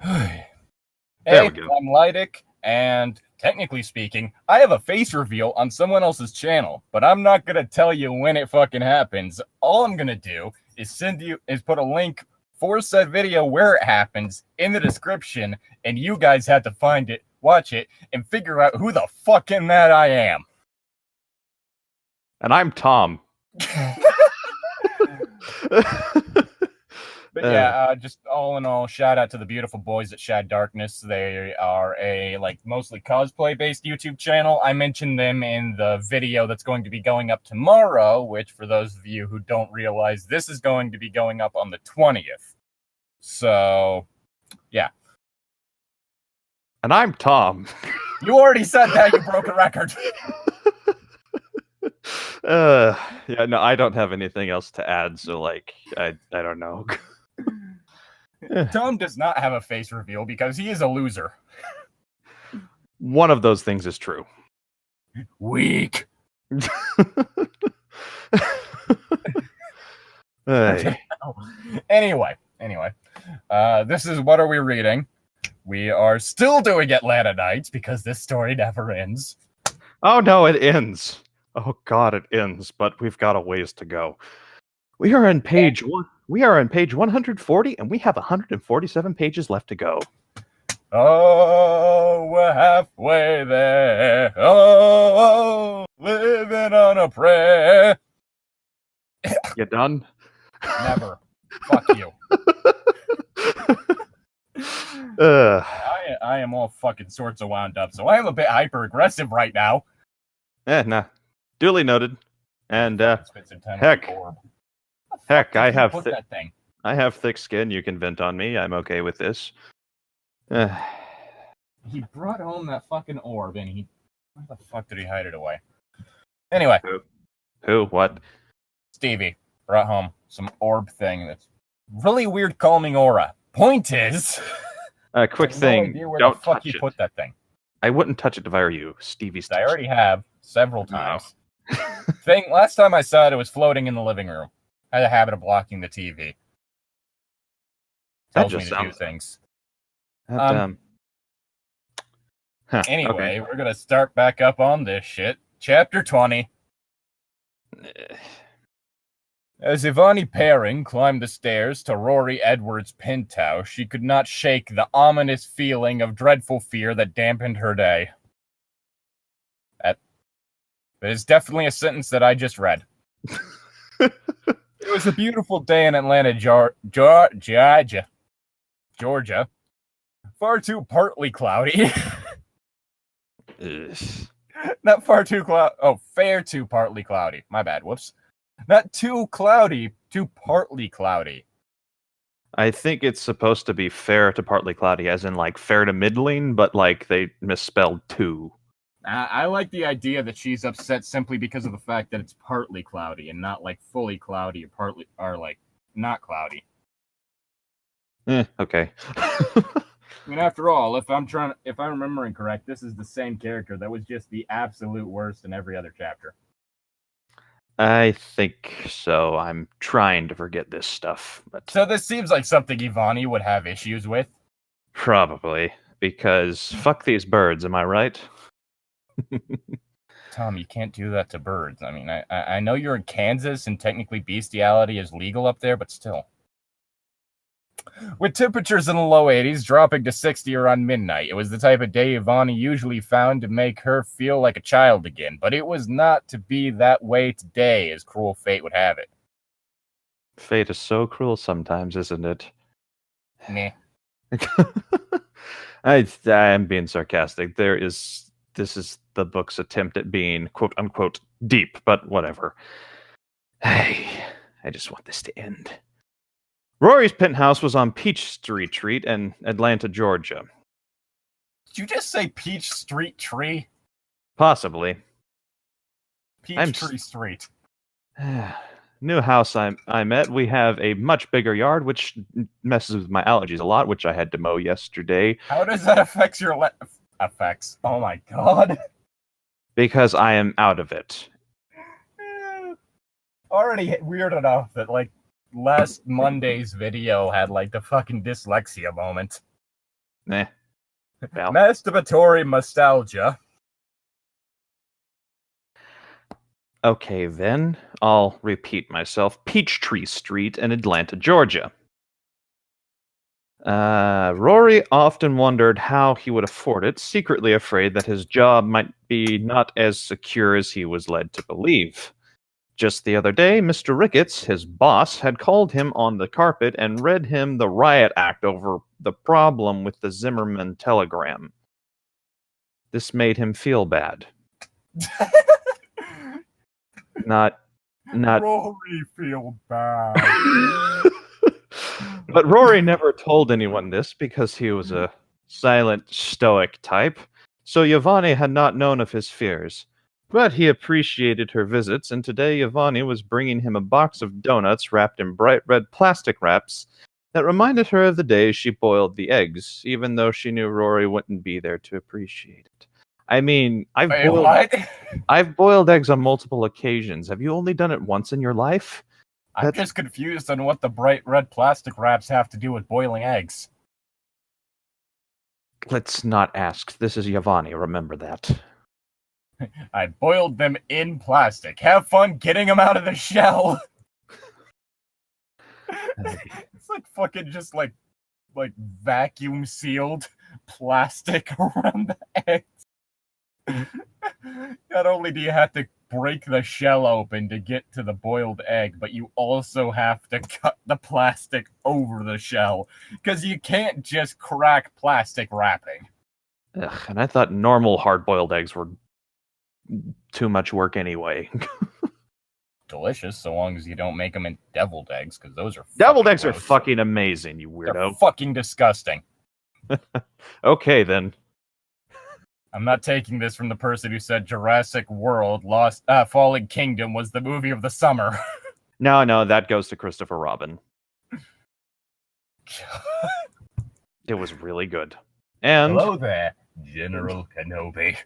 Hey, There we go. I'm Llytic, and technically speaking, I have a face reveal on someone else's channel, but I'm not gonna tell you when it fucking happens. All I'm gonna do is put a link for said video where it happens in the description, and you guys have to find it, watch it, and figure out who the fucking that I am. And I'm Tom. But yeah, just all in all, shout out to the beautiful boys at Shad Darkness. They are a mostly cosplay based YouTube channel. I mentioned them in the video that's going to be going up tomorrow, which for those of you who don't realize, this is going to be going up on the 20th. So, yeah. And I'm Tom. You already said that, you broke a record. Yeah, no, I don't have anything else to add, so I don't know. Tom does not have a face reveal because he is a loser. One of those things is true. Weak. Anyway, this is What Are We Reading? We are still doing Atlanta Nights because this story never ends. Oh no, it ends. Oh god, it ends, but we've got a ways to go. We are on page 140, and we have 147 pages left to go. Oh, we're halfway there. Oh, living on a prayer. You done? Never. Fuck you. I am all fucking sorts of wound up, so I am a bit hyper aggressive right now. Nah. Duly noted. And heck, I have I have thick skin. You can vent on me. I'm okay with this. He brought home that fucking orb, and where the fuck did he hide it away? Anyway. Who? What? Stevie brought home some orb thing that's really weird calming aura. Point is... quick thing. Don't touch it. Put that thing. I wouldn't touch it if I were you, Stevie. I already have several times. No. Last time I saw it, it was floating in the living room. I had a habit of blocking the TV. Tells me to do things. Anyway, We're gonna start back up on this shit. Chapter 20. As Ivani Perrin climbed the stairs to Rory Edwards' penthouse, she could not shake the ominous feeling of dreadful fear that dampened her day. That is definitely a sentence that I just read. It was a beautiful day in Atlanta, Georgia. Far too partly cloudy. Not far too cloudy. Oh, fair too partly cloudy. My bad. Whoops. Not too cloudy, too partly cloudy. I think it's supposed to be fair to partly cloudy, as in fair to middling, but they misspelled too. I like the idea that she's upset simply because of the fact that it's partly cloudy and not fully cloudy or not cloudy. Okay. I mean, after all, if I'm remembering correct, this is the same character that was just the absolute worst in every other chapter. I think so. I'm trying to forget this stuff. So this seems like something Ivani would have issues with? Probably, because fuck these birds, am I right? Tom, you can't do that to birds. I mean, I know you're in Kansas and technically bestiality is legal up there, but still. With temperatures in the low 80s dropping to 60 around midnight, it was the type of day Ivani usually found to make her feel like a child again, but it was not to be that way today, as cruel fate would have it. Fate is so cruel sometimes, isn't it? Nah. I am being sarcastic. This is the book's attempt at being quote unquote deep, but whatever. I just want this to end. Rory's penthouse was on Peach Street in Atlanta, Georgia. Did you just say Peach Street Tree? Possibly. Peachtree Street. New house I'm at. We have a much bigger yard, which messes with my allergies a lot, which I had to mow yesterday. How does that affect your effects? Oh my god. Because I am out of it. Already weird enough that last Monday's video had the fucking dyslexia moment. Well. Masturbatory nostalgia. Okay, then. I'll repeat myself. Peachtree Street in Atlanta, Georgia. Rory often wondered how he would afford it, secretly afraid that his job might be not as secure as he was led to believe. Just the other day, Mr. Ricketts, his boss, had called him on the carpet and read him the riot act over the problem with the Zimmerman telegram. This made him feel bad. Not Rory feel bad. But Rory never told anyone this because he was a silent, stoic type, so Yvonne had not known of his fears. But he appreciated her visits, and today Yvonne was bringing him a box of donuts wrapped in bright red plastic wraps that reminded her of the day she boiled the eggs, even though she knew Rory wouldn't be there to appreciate it. I mean, I've boiled eggs on multiple occasions. Have you only done it once in your life? I'm just confused on what the bright red plastic wraps have to do with boiling eggs. Let's not ask. This is Yvonne, remember that. I boiled them in plastic. Have fun getting them out of the shell. It's like fucking just like vacuum sealed plastic around the eggs. Not only do you have to break the shell open to get to the boiled egg, but you also have to cut the plastic over the shell, because you can't just crack plastic wrapping. Ugh, and I thought normal hard-boiled eggs were too much work anyway. Delicious, so long as you don't make them in deviled eggs, because those are deviled eggs gross. are fucking amazing, you weirdo. They're fucking disgusting. Okay, then. I'm not taking this from the person who said Jurassic World Fallen Kingdom was the movie of the summer. No, that goes to Christopher Robin. It was really good. And hello there, General Kenobi.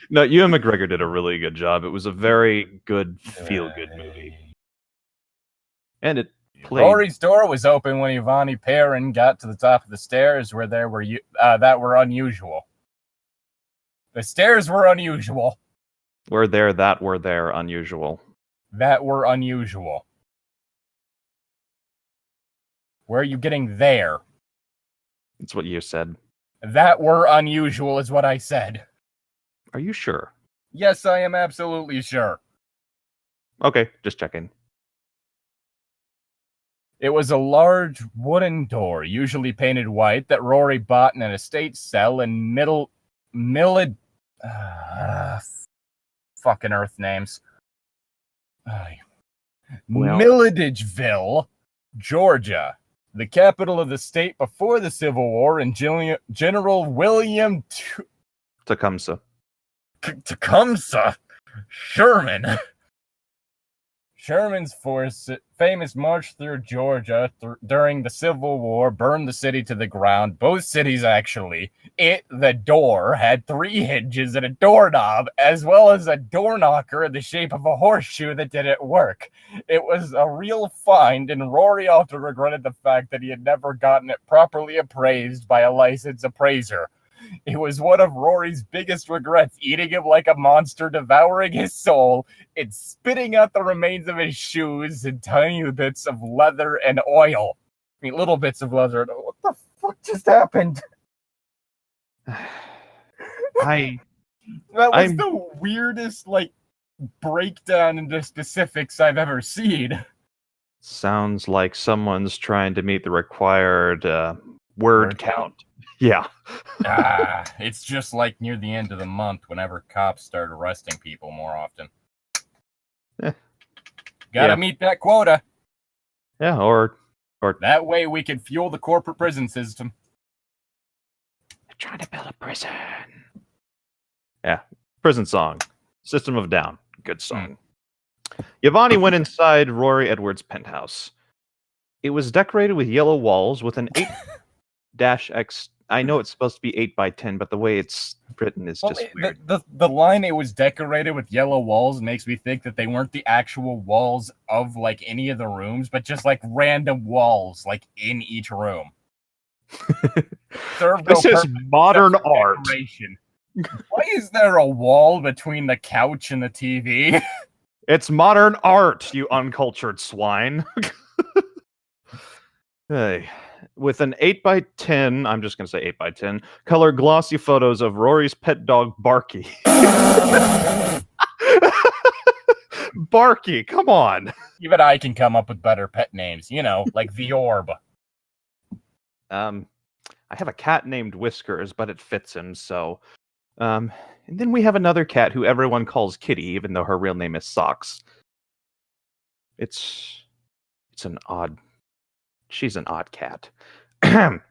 No, Ewan McGregor did a really good job. It was a very good, feel-good movie. And it played... Rory's door was open when Yvonne Perrin got to the top of the stairs where there were that were unusual. The stairs were unusual. Were there unusual. That were unusual. Where are you getting there? That's what you said. That were unusual is what I said. Are you sure? Yes, I am absolutely sure. Okay, just checking. It was a large wooden door, usually painted white, that Rory bought in an estate sale in fucking earth names. Milledgeville, Georgia, the capital of the state before the Civil War, and General William Tecumseh Sherman. Sherman's force, famous march through Georgia during the Civil War, burned the city to the ground. Both cities, actually. The door had 3 hinges and a doorknob, as well as a door knocker in the shape of a horseshoe that didn't work. It was a real find, and Rory often regretted the fact that he had never gotten it properly appraised by a licensed appraiser. It was one of Rory's biggest regrets, eating him like a monster, devouring his soul, and spitting out the remains of his shoes and tiny bits of leather and oil. I mean, little bits of leather. What the fuck just happened? That was the weirdest, breakdown into specifics I've ever seen. Sounds like someone's trying to meet the required word count. Yeah. It's just like near the end of the month whenever cops start arresting people more often. Gotta meet that quota. Yeah, or that way we can fuel the corporate prison system. They're trying to build a prison. Yeah, prison song. System of a Down. Good song. Yvonne went inside Rory Edwards' penthouse. It was decorated with yellow walls with an 8-X. I know it's supposed to be 8x10, but the way it's written is just weird. The line "it was decorated with yellow walls" makes me think that they weren't the actual walls of any of the rooms, but just random walls in each room. Serve This no is purpose modern except for art. decoration. Why is there a wall between the couch and the TV? It's modern art, you uncultured swine. Hey. With an 8x10, I'm just going to say 8x10, color glossy photos of Rory's pet dog, Barky. Barky, come on. Even I can come up with better pet names, like the Orb. I have a cat named Whiskers, but it fits him, so... and then we have another cat who everyone calls Kitty, even though her real name is Socks. It's an odd... She's an odd cat. The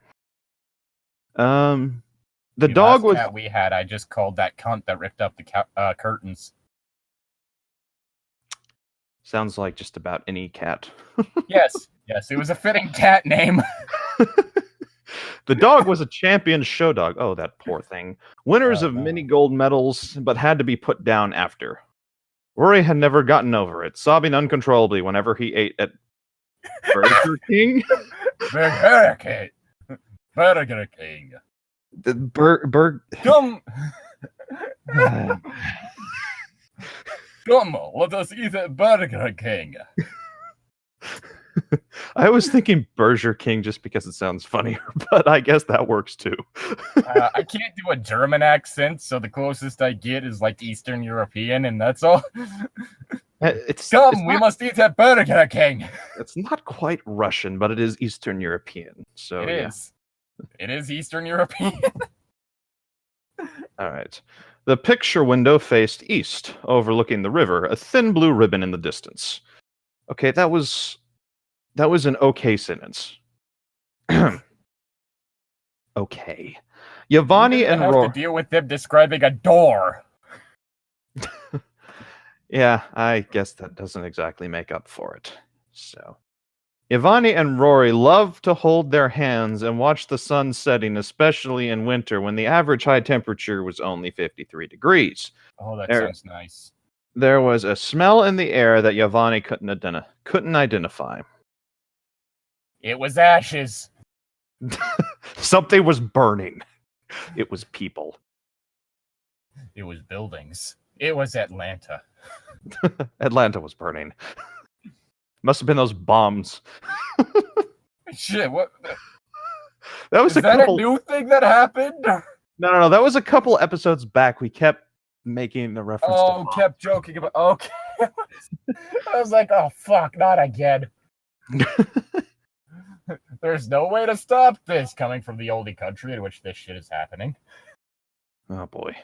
dog was... cat we had, I just called that cunt that ripped up the curtains. Sounds like just about any cat. Yes, it was a fitting cat name. The dog was a champion show dog. Oh, that poor thing. Winners of many gold medals, but had to be put down after. Rory had never gotten over it, sobbing uncontrollably whenever he ate at Burger King. Burger King. Come, let us eat at Burger King. I was thinking Burger King just because it sounds funnier, but I guess that works too. I can't do a German accent, so the closest I get is like Eastern European, and that's all. We must eat at Burger King. It's not quite Russian, but it is Eastern European. So it is. It is Eastern European. All right. The picture window faced east, overlooking the river, a thin blue ribbon in the distance. Okay, that was an okay sentence. Okay. Yvonne and Rory have to deal with them describing a door. Yeah, I guess that doesn't exactly make up for it. So, Yvonne and Rory love to hold their hands and watch the sun setting, especially in winter when the average high temperature was only 53 degrees. Oh, that sounds nice. There was a smell in the air that Yvonne couldn't identify. It was ashes. Something was burning. It was people. It was buildings. It was Atlanta. Atlanta was burning. Must have been those bombs. Shit, what? That was a new thing that happened? No. That was a couple episodes back. We kept making the reference to bombs. Kept joking about... Okay. I was like, oh, fuck, not again. There's no way to stop this coming from the oldie country in which this shit is happening. Oh, boy.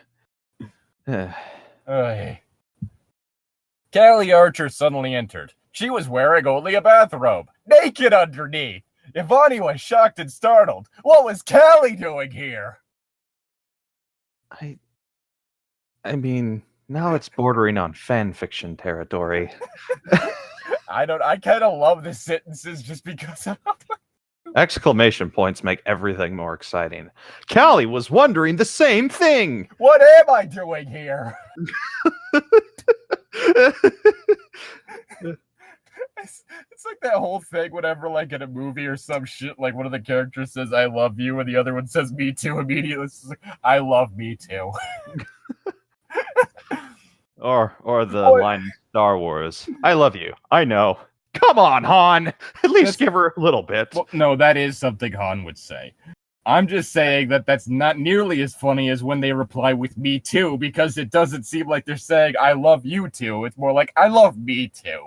Callie Archer suddenly entered. She was wearing only a bathrobe, naked underneath. Yvonne was shocked and startled. What was Callie doing here? I mean, now it's bordering on fan fiction territory. I kind of love the sentences just because of... Exclamation points make everything more exciting. Callie was wondering the same thing. What am I doing here? It's like that whole thing whenever, like, in a movie or some shit, like, one of the characters says, I love you, and the other one says, me too, immediately. It's like, I love me too. or the line in Star Wars, I love you, I know. Come on, Han! At least give her a little bit. Well, no, that is something Han would say. I'm just saying that that's not nearly as funny as when they reply with me too, because it doesn't seem like they're saying, I love you too. It's more like, I love me too.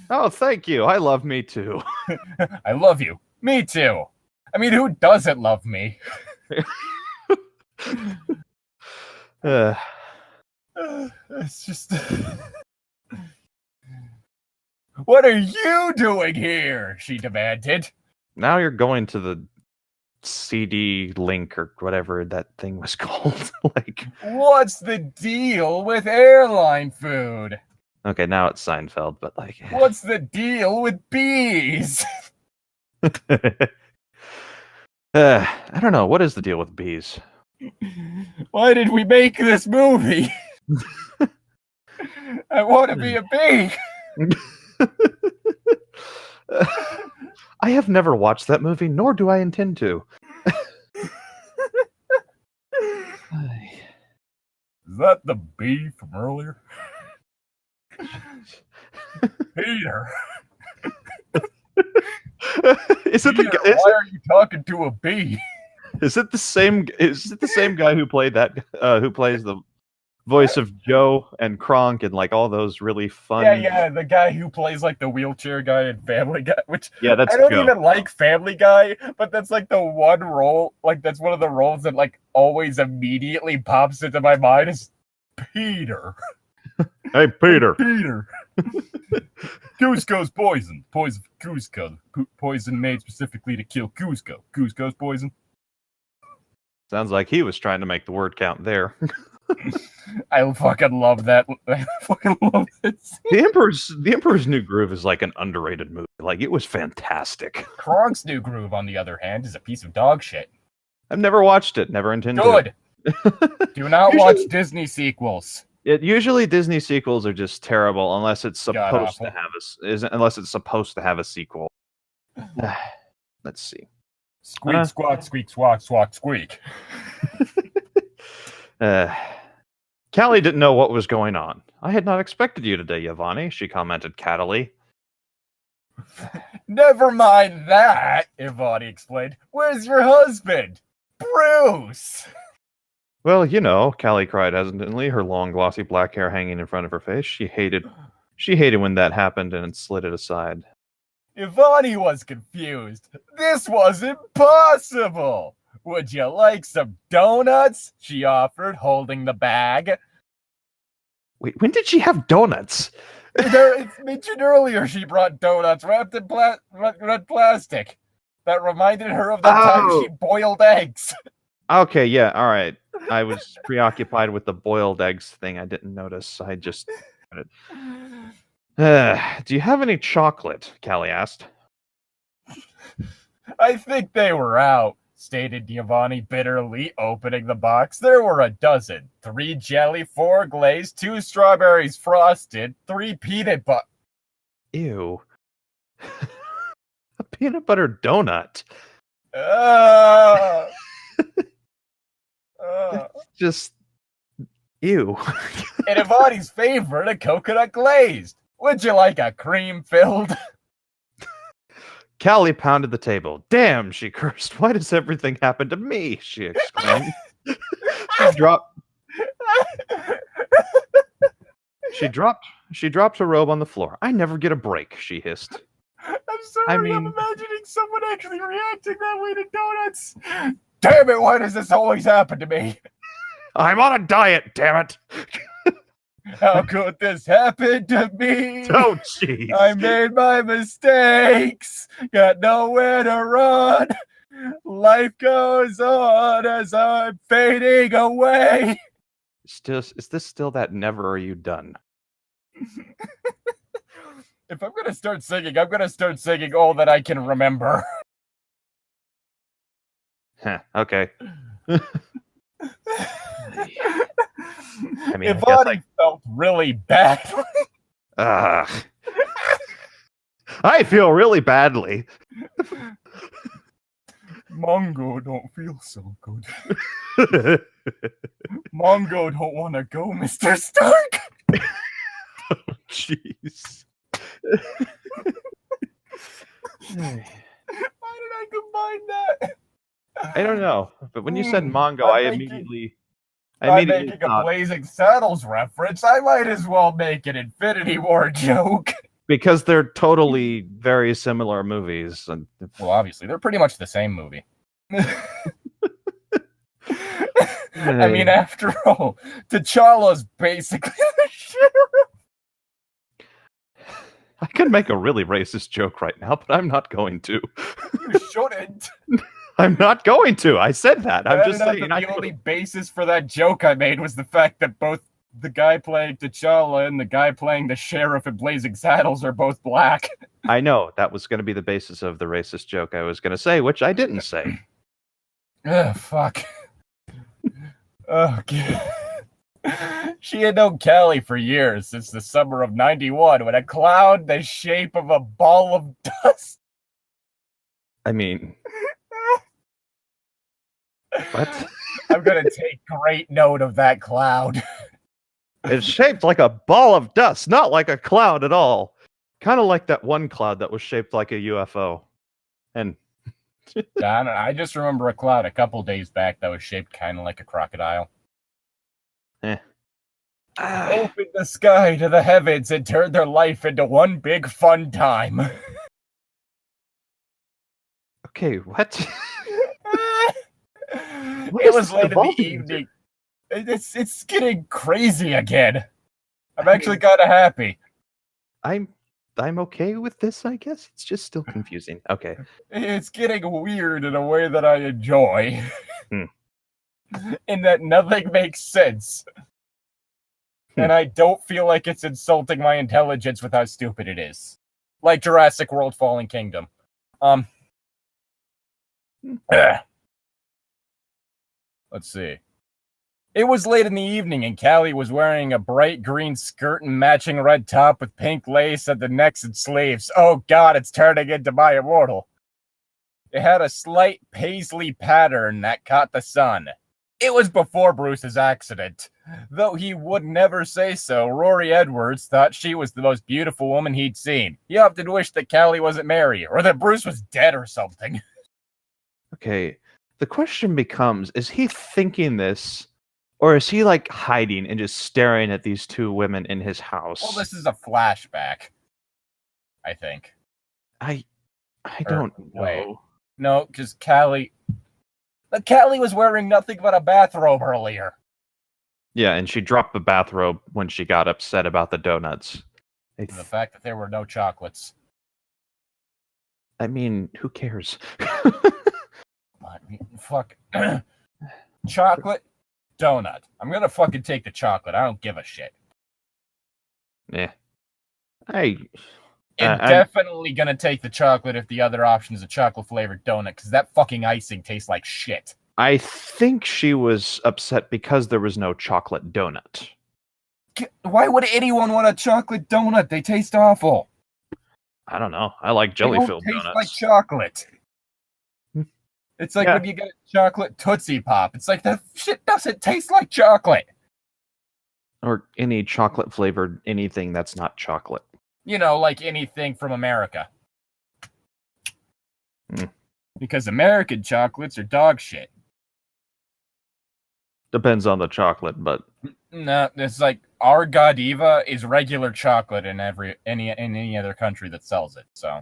Oh, thank you. I love me too. I love you. Me too. I mean, who doesn't love me? It's just... What are you doing here? She demanded. Now you're going to the CD link or whatever that thing was called. Like, what's the deal with airline food? Okay, now it's Seinfeld, but like... What's the deal with bees? I don't know. What is the deal with bees? Why did we make this movie? I want to be a bee. I have never watched that movie, nor do I intend to. Is that the bee from earlier? Peter. Is it Peter, why are you talking to a bee? Is it the same? Is it the same guy who played that? Who plays the voice of Joe and Kronk and like all those really fun? Yeah, the guy who plays like the wheelchair guy in Family Guy. Which that's I don't Joe. even like Family Guy, but that's like the one role. Like that's one of the roles that like always immediately pops into my mind is Peter. Hey, Peter. Peter. Cusco's poison. Poison for Cusco. Poison made specifically to kill Cusco. Cusco's poison. Sounds like he was trying to make the word count there. I fucking love that. I fucking love this. The Emperor's New Groove is like an underrated movie. Like, it was fantastic. Kronk's New Groove, on the other hand, is a piece of dog shit. I've never watched it. Never intended Good. to. Do not watch Disney sequels. Usually Disney sequels are just terrible unless it's supposed God-awful. to have a sequel. Let's see. Squeak, squawk, squeak, squawk, squawk, squeak. Callie didn't know what was going on. I had not expected you today, Yvonne, she commented cattily. Never mind that, Yvonne explained. Where's your husband? Bruce! Well, you know, Callie cried hesitantly, her long glossy black hair hanging in front of her face. She hated when that happened and slid it aside. Yvonne was confused. This was impossible! Would you like some donuts? She offered, holding the bag. Wait, when did she have donuts? It's mentioned earlier she brought donuts wrapped in red plastic. That reminded her of the time she boiled eggs. Okay, yeah, all right. I was preoccupied with the boiled eggs thing. I didn't notice. I just... do you have any chocolate? Callie asked. I think they were out, stated Giovanni bitterly, opening the box. There were a dozen. 3 jelly, 4 glazed, 2 strawberries frosted, 3 peanut butter. Ew. A peanut butter donut. Just ew. And Ivani's favorite, a coconut glazed. Would you like a cream filled? Callie pounded the table. Damn, she cursed. Why does everything happen to me? She exclaimed. She dropped her robe on the floor. I never get a break, she hissed. I'm sorry, I'm imagining someone actually reacting that way to donuts. Damn it, why does this always happen to me? I'm on a diet, damn it. How could this happen to me? Oh, jeez. I made my mistakes. Got nowhere to run. Life goes on as I'm fading away. Is this still that Never Are You Done? If I'm going to start singing, I'm going to start singing all that I can remember. Huh, okay. I mean, Ivani felt really bad. I feel really badly. Mongo don't feel so good. Mongo don't want to go, Mr. Stark. Oh, jeez. Why did I combine that? I don't know, but when you said Mongo, I'm making a Blazing Saddles reference. I might as well make an Infinity War joke. Because they're totally very similar movies. Well, obviously, they're pretty much the same movie. I mean, after all, T'Challa's basically the sheriff. I could make a really racist joke right now, but I'm not going to. You shouldn't. I'm not going to. I said that. I'm just saying. The only basis for that joke I made was the fact that both the guy playing T'Challa and the guy playing the sheriff in Blazing Saddles are both black. I know. That was going to be the basis of the racist joke I was going to say, which I didn't say. Ugh, fuck. Oh, God. She had known Callie for years, since the summer of '91, when a cloud the shape of a ball of dust. I mean... What? I'm gonna take great note of that cloud. It's shaped like a ball of dust, not like a cloud at all. Kind of like that one cloud that was shaped like a UFO. And I just remember a cloud a couple days back that was shaped kind of like a crocodile. Opened the sky to the heavens and turned their life into one big fun time. Okay, what? It was late in the evening. It's getting crazy again. I'm actually kind of happy. I'm okay with this, I guess. It's just still confusing. Okay. It's getting weird in a way that I enjoy. In that nothing makes sense. And I don't feel like it's insulting my intelligence with how stupid it is. Like Jurassic World Fallen Kingdom. Let's see. It was late in the evening, and Callie was wearing a bright green skirt and matching red top with pink lace at the necks and sleeves. Oh god, it's turning into my immortal. It had a slight paisley pattern that caught the sun. It was before Bruce's accident. Though he would never say so, Rory Edwards thought she was the most beautiful woman he'd seen. He often wished that Callie wasn't married, or that Bruce was dead or something. Okay, the question becomes, is he thinking this, or is he like hiding and just staring at these two women in his house? Well, this is a flashback, I think. I don't know. Wait. No, because Callie was wearing nothing but a bathrobe earlier. Yeah, and she dropped the bathrobe when she got upset about the donuts. The fact that there were no chocolates. I mean, who cares? Fuck. Chocolate, donut. I'm gonna fucking take the chocolate. I don't give a shit. Yeah. Definitely gonna take the chocolate if the other option is a chocolate-flavored donut, because that fucking icing tastes like shit. I think she was upset because there was no chocolate donut. Why would anyone want a chocolate donut? They taste awful. I don't know. I like jelly-filled donuts. Taste like chocolate. It's like when you get a chocolate Tootsie Pop. It's like, that shit doesn't taste like chocolate. Or any chocolate-flavored anything that's not chocolate. You know, like anything from America. Because American chocolates are dog shit. Depends on the chocolate, but... No, it's like, our Godiva is regular chocolate in any other country that sells it, so...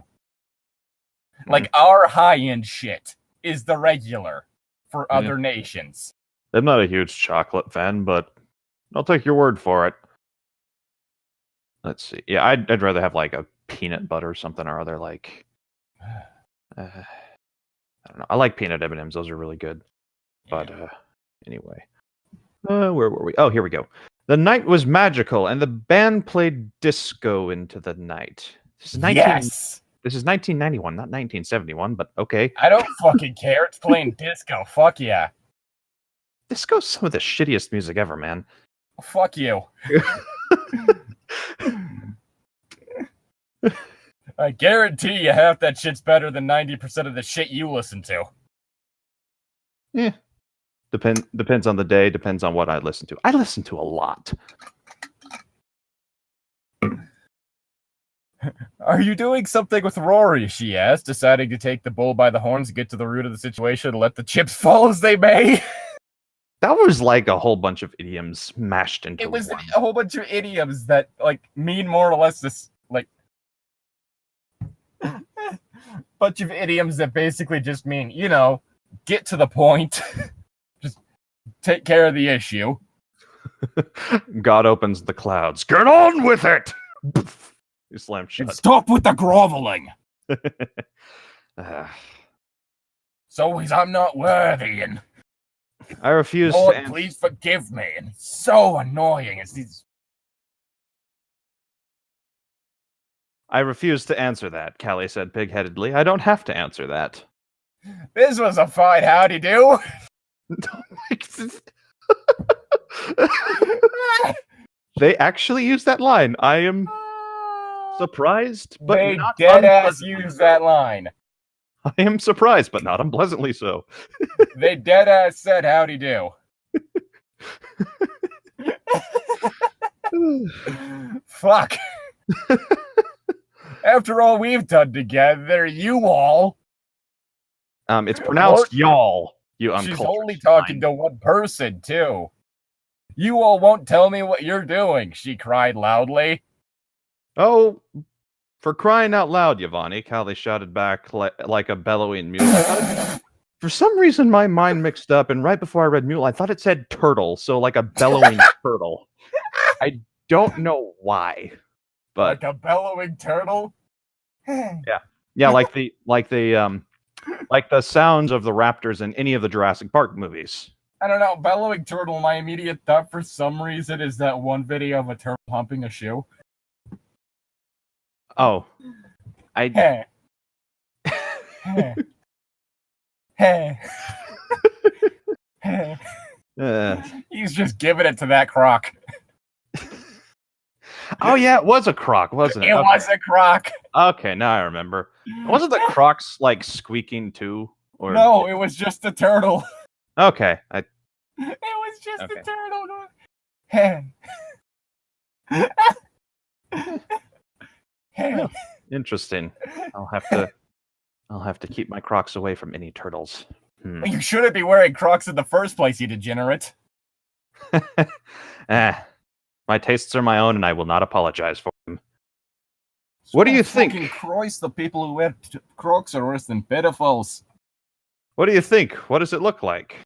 Like, our high-end shit is the regular for other nations. I'm not a huge chocolate fan, but I'll take your word for it. Let's see. Yeah, I'd rather have like a peanut butter or something or other. Like, I don't know. I like peanut M&Ms; those are really good. But anyway, where were we? Oh, here we go. The night was magical, and the band played disco into the night. This is 1991, not 1971. But okay. I don't fucking care. It's playing disco. Fuck yeah. Disco's some of the shittiest music ever, man. Fuck you. I guarantee you half that shit's better than 90% of the shit you listen to. Yeah. Depends on the day, depends on what I listen to. I listen to a lot. Are you doing something with Rory, she asked, deciding to take the bull by the horns and get to the root of the situation and let the chips fall as they may? That was like a whole bunch of idioms mashed into one. It was a whole bunch of idioms that, like, mean more or less this, like... bunch of idioms that basically just mean, you know, get to the point. Just take care of the issue. God opens the clouds. Get on with it! You slam shut. And stop with the groveling! So I'm not worthy, and... I refuse Lord, to answer. please forgive me. And it's so annoying. It's these... I refuse to answer that, Callie said pig-headedly. I don't have to answer that. This was a fine howdy-do. They actually used that line. I am surprised, but they not dead-ass used that line. I am surprised, but not unpleasantly so. They dead-ass said howdy-do. Fuck. After all we've done together, you all. It's pronounced y'all. You She's uncultured only talking swine. to one person, too. You all won't tell me what you're doing, she cried loudly. Oh, for crying out loud, Yvonne, Callie shouted back like a bellowing mule. For some reason, my mind mixed up, and right before I read mule, I thought it said turtle, so like a bellowing turtle. I don't know why, but Like a bellowing turtle? yeah, like the sounds of the raptors in any of the Jurassic Park movies. I don't know, bellowing turtle, my immediate thought for some reason is that one video of a turtle humping a shoe. Oh, Hey. Hey. Hey. Hey. He's just giving it to that croc. Oh yeah, it was a croc, wasn't it? It was a croc. Okay, now I remember. Wasn't the crocs like squeaking too? Or no, it was just a turtle. Okay, It was just a turtle. Hey. Hey. Interesting. I'll have to keep my Crocs away from any turtles. You shouldn't be wearing Crocs in the first place, you degenerate. My tastes are my own, and I will not apologize for them. What do you think? Fucking Christ, the people who wear Crocs are worse than pedophiles. What do you think? What does it look like?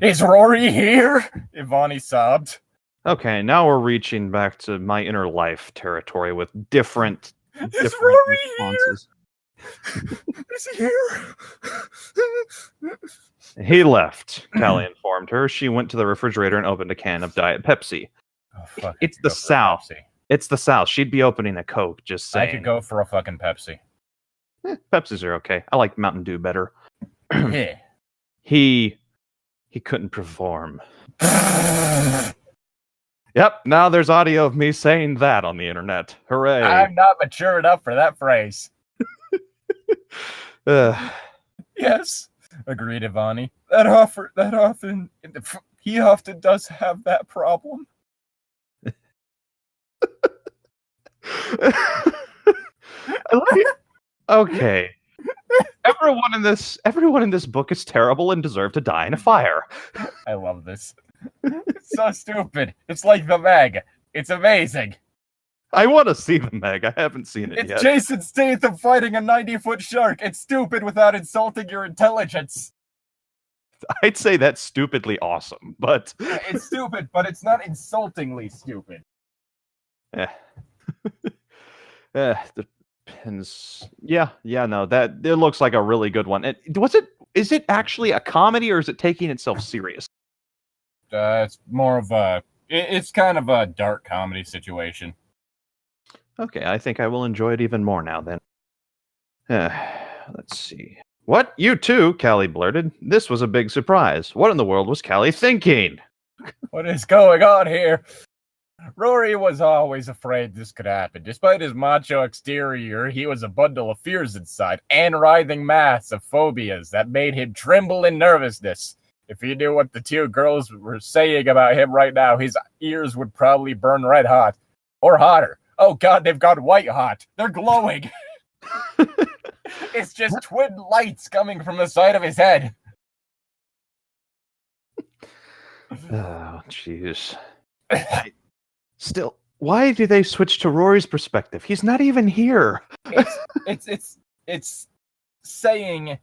Is Rory here? Ivani sobbed. Okay, now we're reaching back to my inner life territory with different Rory responses. Is he here? He left, Callie informed her. She went to the refrigerator and opened a can of Diet Pepsi. Oh, fuck, It's the South. It's the South. She'd be opening a Coke, just saying. I could go for a fucking Pepsi. Pepsis are okay. I like Mountain Dew better. Yeah. He couldn't perform. Yep, now there's audio of me saying that on the internet. Hooray. I'm not mature enough for that phrase. Yes, agreed Ivani. He often does have that problem. Okay. Everyone in this book is terrible and deserve to die in a fire. I love this. It's so stupid. It's like the Meg. It's amazing. I want to see the Meg. I haven't seen it It's yet. Jason Statham fighting a 90-foot shark. It's stupid without insulting your intelligence. I'd say that's stupidly awesome, but It's stupid, but it's not insultingly stupid. Depends. Yeah, no, that it looks like a really good one. Is it actually a comedy or is it taking itself serious? It's more of it's kind of a dark comedy situation. Okay, I think I will enjoy it even more now then. Let's see. What? You too? Callie blurted. This was a big surprise. What in the world was Callie thinking? What is going on here? Rory was always afraid this could happen. Despite his macho exterior, he was a bundle of fears inside, and writhing mass of phobias that made him tremble in nervousness. If he knew what the two girls were saying about him right now, his ears would probably burn red hot. Or hotter. Oh god, they've gone white hot. They're glowing. It's just twin lights coming from the side of his head. Oh, jeez. Still, why do they switch to Rory's perspective? He's not even here. It's saying,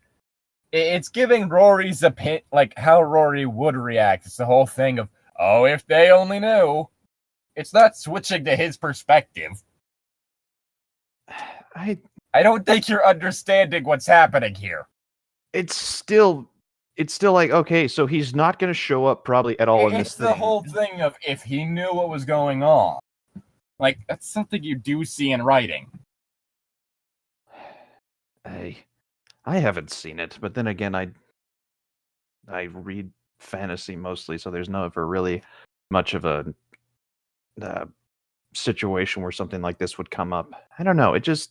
it's giving Rory's opinion, like how Rory would react. It's the whole thing of, oh, if they only knew. It's not switching to his perspective. I don't think you're understanding what's happening here. It's still like, okay, so he's not going to show up probably at all in this thing. It's the whole thing of if he knew what was going on. Like, that's something you do see in writing. I haven't seen it, but then again, I read fantasy mostly, so there's never really much of a situation where something like this would come up. I don't know. It just.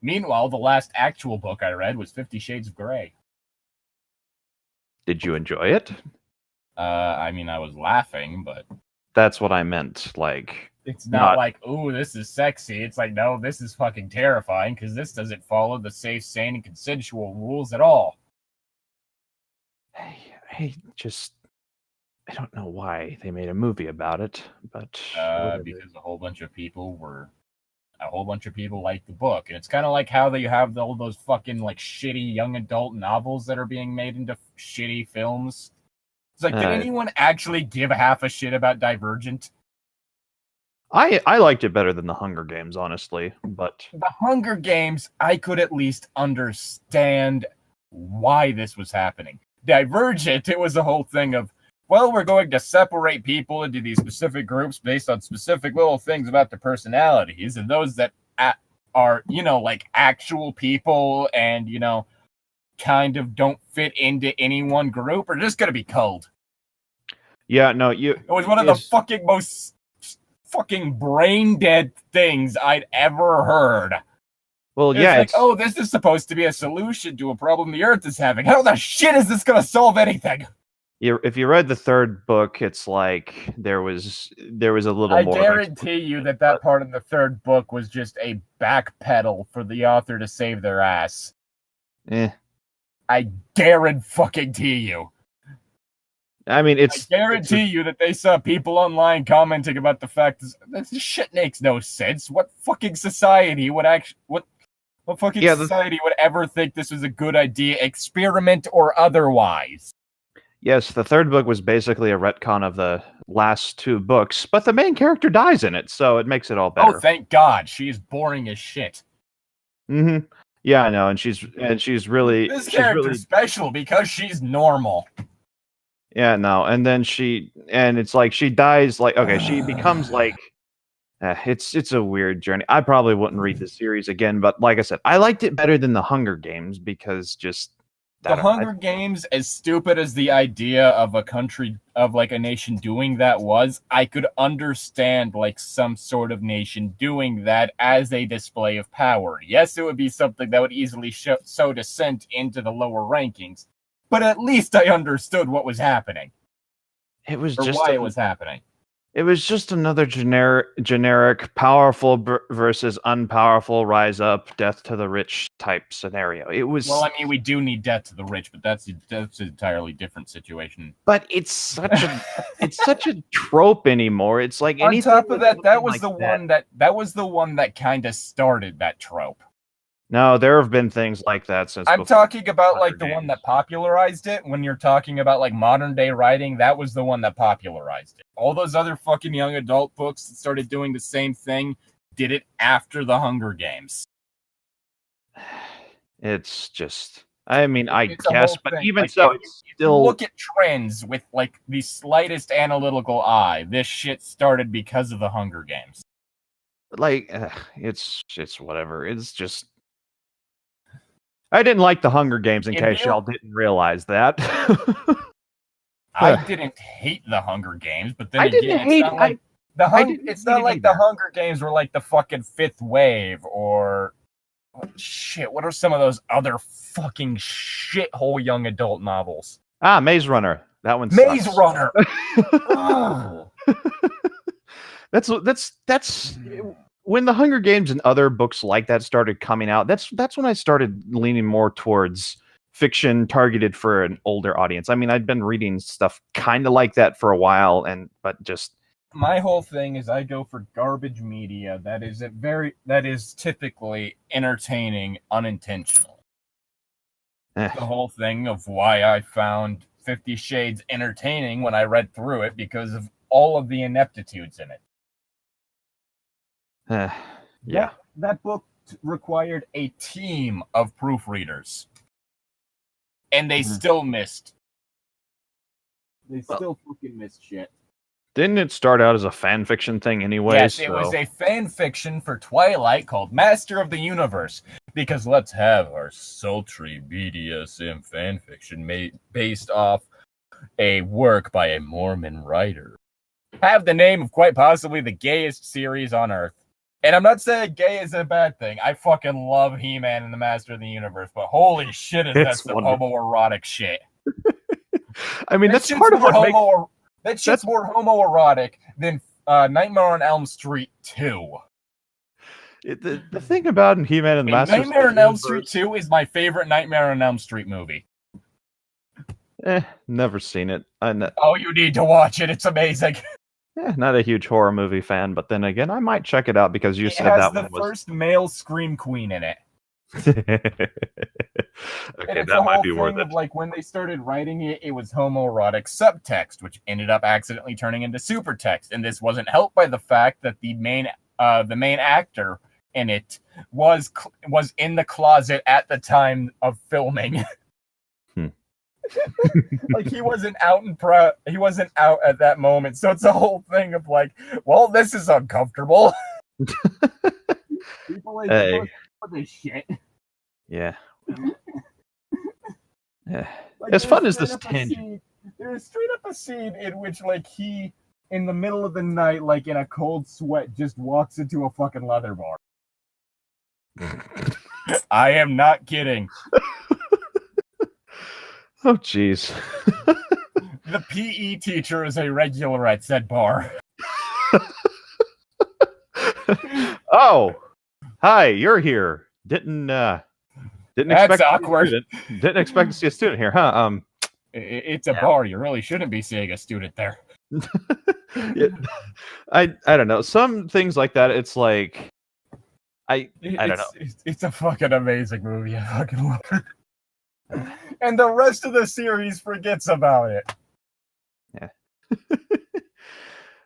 Meanwhile, the last actual book I read was 50 Shades of Grey. Did you enjoy it? I mean, I was laughing, but That's what I meant. Like, it's not like, ooh, this is sexy. It's like, no, this is fucking terrifying because this doesn't follow the safe, sane, and consensual rules at all. I don't know why they made a movie about it, but Because a whole bunch of people like the book, and it's kind of like how they have all those fucking like shitty young adult novels that are being made into shitty films. It's like, did anyone actually give half a shit about Divergent? I liked it better than The Hunger Games, honestly, but The Hunger Games, I could at least understand why this was happening. Divergent, it was the whole thing of, well, we're going to separate people into these specific groups based on specific little things about their personalities, and those that are, like actual people and, kind of don't fit into any one group are just going to be culled. Yeah, no, it was one of the fucking most fucking brain dead things I'd ever heard. Well, it's like, oh, this is supposed to be a solution to a problem the Earth is having. How the shit is this going to solve anything? If you read the third book, it's like there was a little more. I guarantee you that part of the third book was just a backpedal for the author to save their ass. I guarantee you. I mean, I guarantee you that they saw people online commenting about the fact that this shit makes no sense. What fucking society would actually what fucking society would ever think this was a good idea, experiment or otherwise? Yes, the third book was basically a retcon of the last two books, but the main character dies in it, so it makes it all better. Oh, thank God. She's boring as shit. Mm-hmm. Yeah, I know, and she's really... This character's special because she's normal. Yeah, no, and then it's like she dies, like, okay, she becomes like... it's a weird journey. I probably wouldn't read the series again, but like I said, I liked it better than The Hunger Games because just... The Hunger Games, as stupid as the idea of a nation doing that was, I could understand like some sort of nation doing that as a display of power. Yes, it would be something that would easily sow dissent into the lower rankings, but at least I understood what was happening. It was why it was happening. It was just another generic powerful versus unpowerful, rise up, death to the rich type scenario. It was... Well, I mean, we do need death to the rich, but that's an entirely different situation. But it's such a trope anymore. It's like on top of that, that was the one that kind of started that trope. No, there have been things like that since. I'm talking about like the one that popularized it. When you're talking about like modern day writing, that was the one that popularized it. All those other fucking young adult books that started doing the same thing did it after the Hunger Games. It's just, I mean, I guess, but even like, so, it's still... Look at trends with like the slightest analytical eye. This shit started because of the Hunger Games. Like, it's whatever. It's just... I didn't like the Hunger Games, in case y'all didn't realize that. I didn't hate the Hunger Games, but then it's not like the Hunger Games were like the fucking fifth wave or shit. What are some of those other fucking shithole young adult novels? Maze Runner. That one's Maze Runner. Oh. That's when the Hunger Games and other books like that started coming out. That's when I started leaning more towards fiction targeted for an older audience. I mean, I'd been reading stuff kind of like that for a while, but just... My whole thing is I go for garbage media that is typically entertaining unintentionally. The whole thing of why I found 50 Shades entertaining when I read through it because of all of the ineptitudes in it. Yeah. That book required a team of proofreaders. And they still missed. They still fucking missed shit. Didn't it start out as a fan fiction thing anyway? Yes, it was a fan fiction for Twilight called Master of the Universe. Because let's have our sultry BDSM fan fiction based off a work by a Mormon writer. Have the name of quite possibly the gayest series on Earth. And I'm not saying gay is a bad thing. I fucking love He-Man and the Master of the Universe, but holy shit is that some homoerotic shit. I mean, That that's shit's part of more what makes... that shit's more homoerotic than Nightmare on Elm Street 2. The thing about He-Man and the And Masters Nightmare of on the Elm Street Universe... 2 is my favorite Nightmare on Elm Street movie. Never seen it. Oh, you need to watch it. It's amazing. Not a huge horror movie fan, but then again, I might check it out because you It said has that the one was... first male Scream Queen in it. Okay, And it's that a might whole be worth thing it. of like when they started writing it, it was homoerotic subtext, which ended up accidentally turning into supertext. And this wasn't helped by the fact that the main actor in it was in the closet at the time of filming. Like he wasn't out he wasn't out at that moment. So it's a whole thing of like, well, this is uncomfortable. People ain't supposed to do this shit. Yeah. Yeah. Like, As fun as this tangent. There's straight up a scene in which like he, in the middle of the night, like in a cold sweat, just walks into a fucking leather bar. I am not kidding. Oh, jeez. The PE teacher is a regular at said bar. Oh, hi, you're here. Didn't That's expect awkward. Didn't expect to see a student here, huh? It's a bar. You really shouldn't be seeing a student there. Yeah, I don't know. Some things like that. It's like I don't know. It's a fucking amazing movie. I fucking love it. And the rest of the series forgets about it.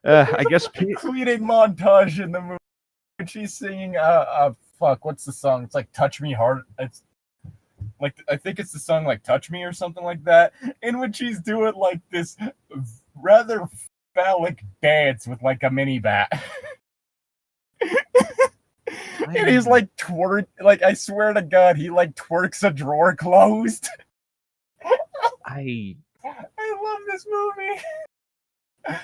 Yeah. I guess Concluding montage in the movie. She's singing fuck, what's the song? It's like Touch Me Hard. It's like, I think it's the song like Touch Me or something like that, in which she's doing like this rather phallic dance with like a mini bat. And he's like like I swear to God, he like twerks a drawer closed. I love this movie.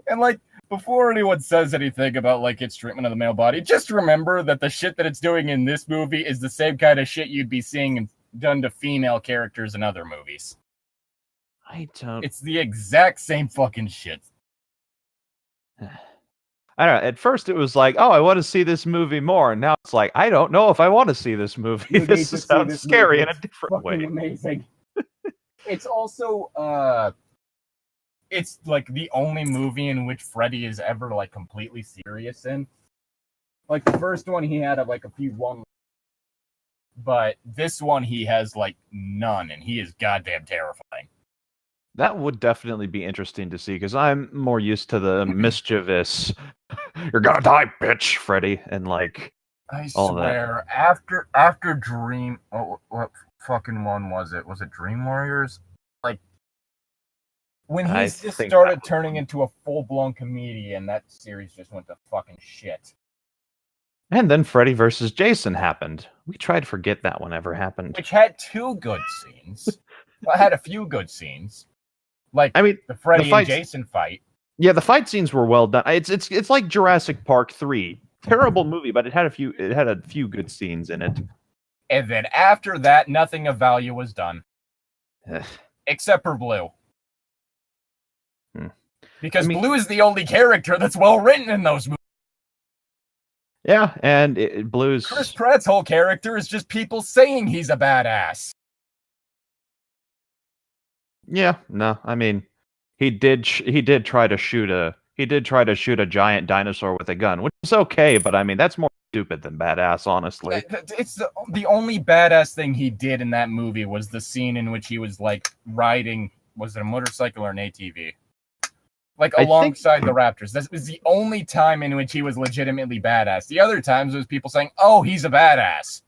And like, before anyone says anything about like its treatment of the male body, just remember that the shit that it's doing in this movie is the same kind of shit you'd be seeing done to female characters in other movies. It's the exact same fucking shit. I don't know. At first, it was like, "Oh, I want to see this movie more," and now it's like, "I don't know if I want to see this movie." This sounds scary in a different way. Amazing. It's also, it's like the only movie in which Freddy is ever like completely serious in. Like the first one, he had like a few one, but this one he has like none, and he is goddamn terrifying. That would definitely be interesting to see, because I'm more used to the mischievous, "You're gonna die, bitch," Freddy, and like I all swear, after Dream, what fucking one was it? Was it Dream Warriors? Like when he just started turning into a full-blown comedian, that series just went to fucking shit. And then Freddy versus Jason happened. We tried to forget that one ever happened. Which had two good scenes. Well, it had a few good scenes. Like, I mean, the Freddy and Jason fight. Yeah, the fight scenes were well done. It's like Jurassic Park 3. Terrible movie, but it had a few good scenes in it. And then after that, nothing of value was done. Except for Blue. Because Blue is the only character that's well written in those movies. Yeah, and Blue's... Chris Pratt's whole character is just people saying he's a badass. Yeah, no, I mean, he did try to shoot a giant dinosaur with a gun, which is okay, but I mean, that's more stupid than badass, honestly. It's the only badass thing he did in that movie was the scene in which he was like riding, was it a motorcycle or an ATV? Like alongside the Raptors. That was the only time in which he was legitimately badass. The other times it was people saying, "Oh, he's a badass."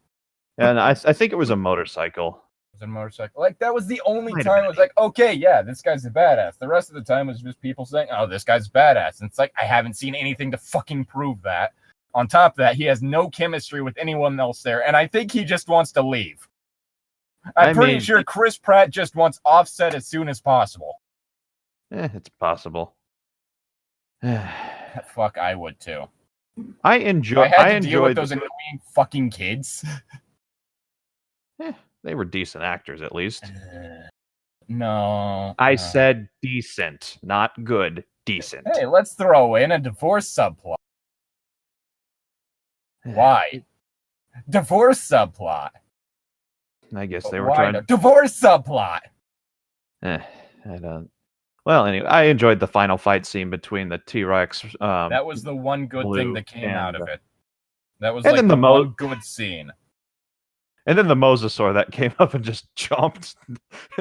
And I think it was a motorcycle. Was it a motorcycle? Like, that was the only time it was like, okay, yeah, this guy's a badass. The rest of the time was just people saying, "Oh, this guy's badass." And it's like, I haven't seen anything to fucking prove that. On top of that, he has no chemistry with anyone else there, and I think he just wants to leave. I'm pretty sure Chris Pratt just wants Offset as soon as possible. It's possible. Fuck, I would too. I enjoyed deal with those annoying fucking kids. They were decent actors, at least. No. I said decent, not good. Decent. Hey, let's throw in a divorce subplot. Why? Divorce subplot. I guess But they were why trying no? Divorce subplot. I don't. Well, anyway, I enjoyed the final fight scene between the T-Rex. That was the one good thing Blue that came and out of it. That was and like then the the one good scene. And then the Mosasaur that came up and just chomped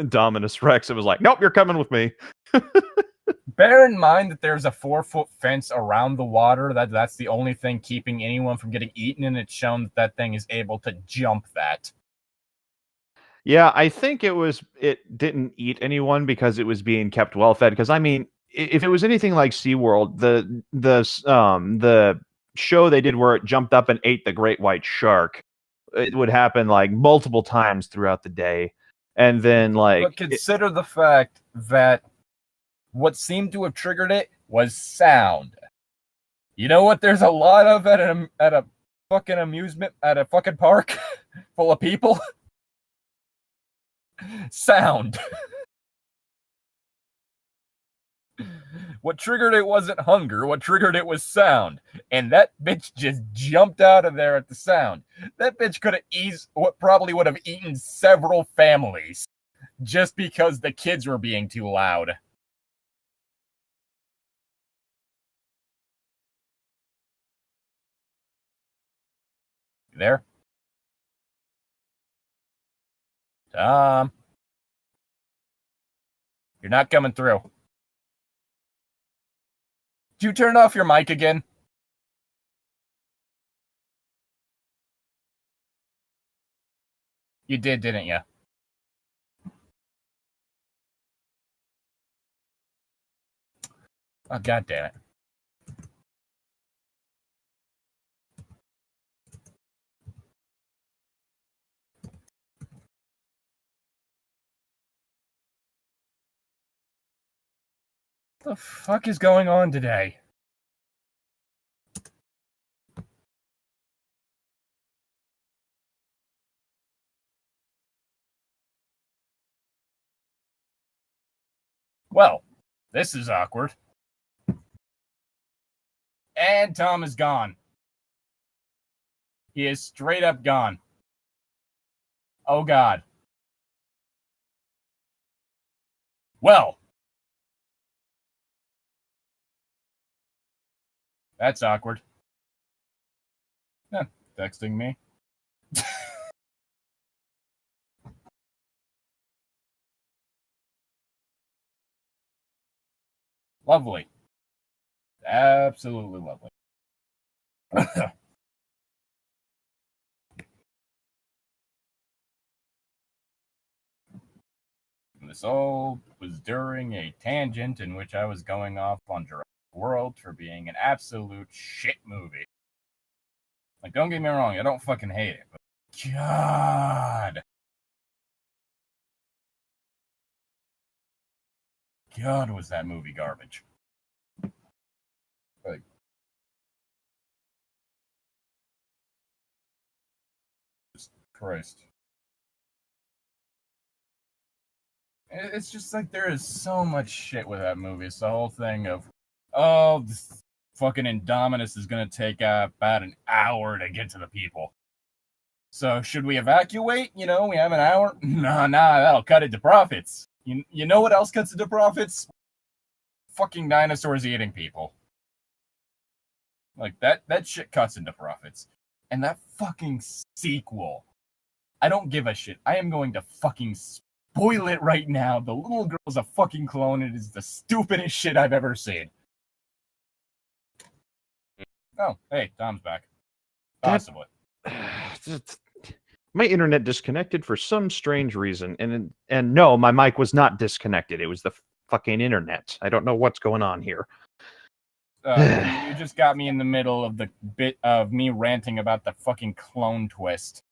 Dominus Rex. It was like, nope, you're coming with me. Bear in mind that there's a 4-foot fence around the water. That's the only thing keeping anyone from getting eaten, and it's shown that that thing is able to jump that. Yeah, I think it didn't eat anyone because it was being kept well fed. Because I mean, if it was anything like SeaWorld, the show they did where it jumped up and ate the great white shark, it would happen like multiple times throughout the day. And then But consider the fact that what seemed to have triggered it was sound. You know what there's a lot of at a fucking amusement, at a fucking park full of people? Sound. What triggered it wasn't hunger. What triggered it was sound. And that bitch just jumped out of there at the sound. That bitch could have what probably would have eaten several families just because the kids were being too loud. You there? Tom? You're not coming through. Did you turn off your mic again? You did, didn't you? Oh, God damn it. What the fuck is going on today? Well, this is awkward. And Tom is gone. He is straight up gone. Oh, God. Well. That's awkward. Texting me. Lovely. Absolutely lovely. This all was during a tangent in which I was going off on Jurassic World for being an absolute shit movie. Like, don't get me wrong, I don't fucking hate it, but God. God, was that movie garbage. Like, Christ. It's just like there is so much shit with that movie. It's the whole thing of, oh, this fucking Indominus is going to take about an hour to get to the people. So should we evacuate? You know, we have an hour? Nah, that'll cut into profits. You know what else cuts into profits? Fucking dinosaurs eating people. Like, that shit cuts into profits. And that fucking sequel, I don't give a shit. I am going to fucking spoil it right now. The little girl's a fucking clone. It is the stupidest shit I've ever seen. Oh, hey, Tom's back. Possibly. My internet disconnected for some strange reason, and no, my mic was not disconnected. It was the fucking internet. I don't know what's going on here. You just got me in the middle of the bit of me ranting about the fucking clone twist.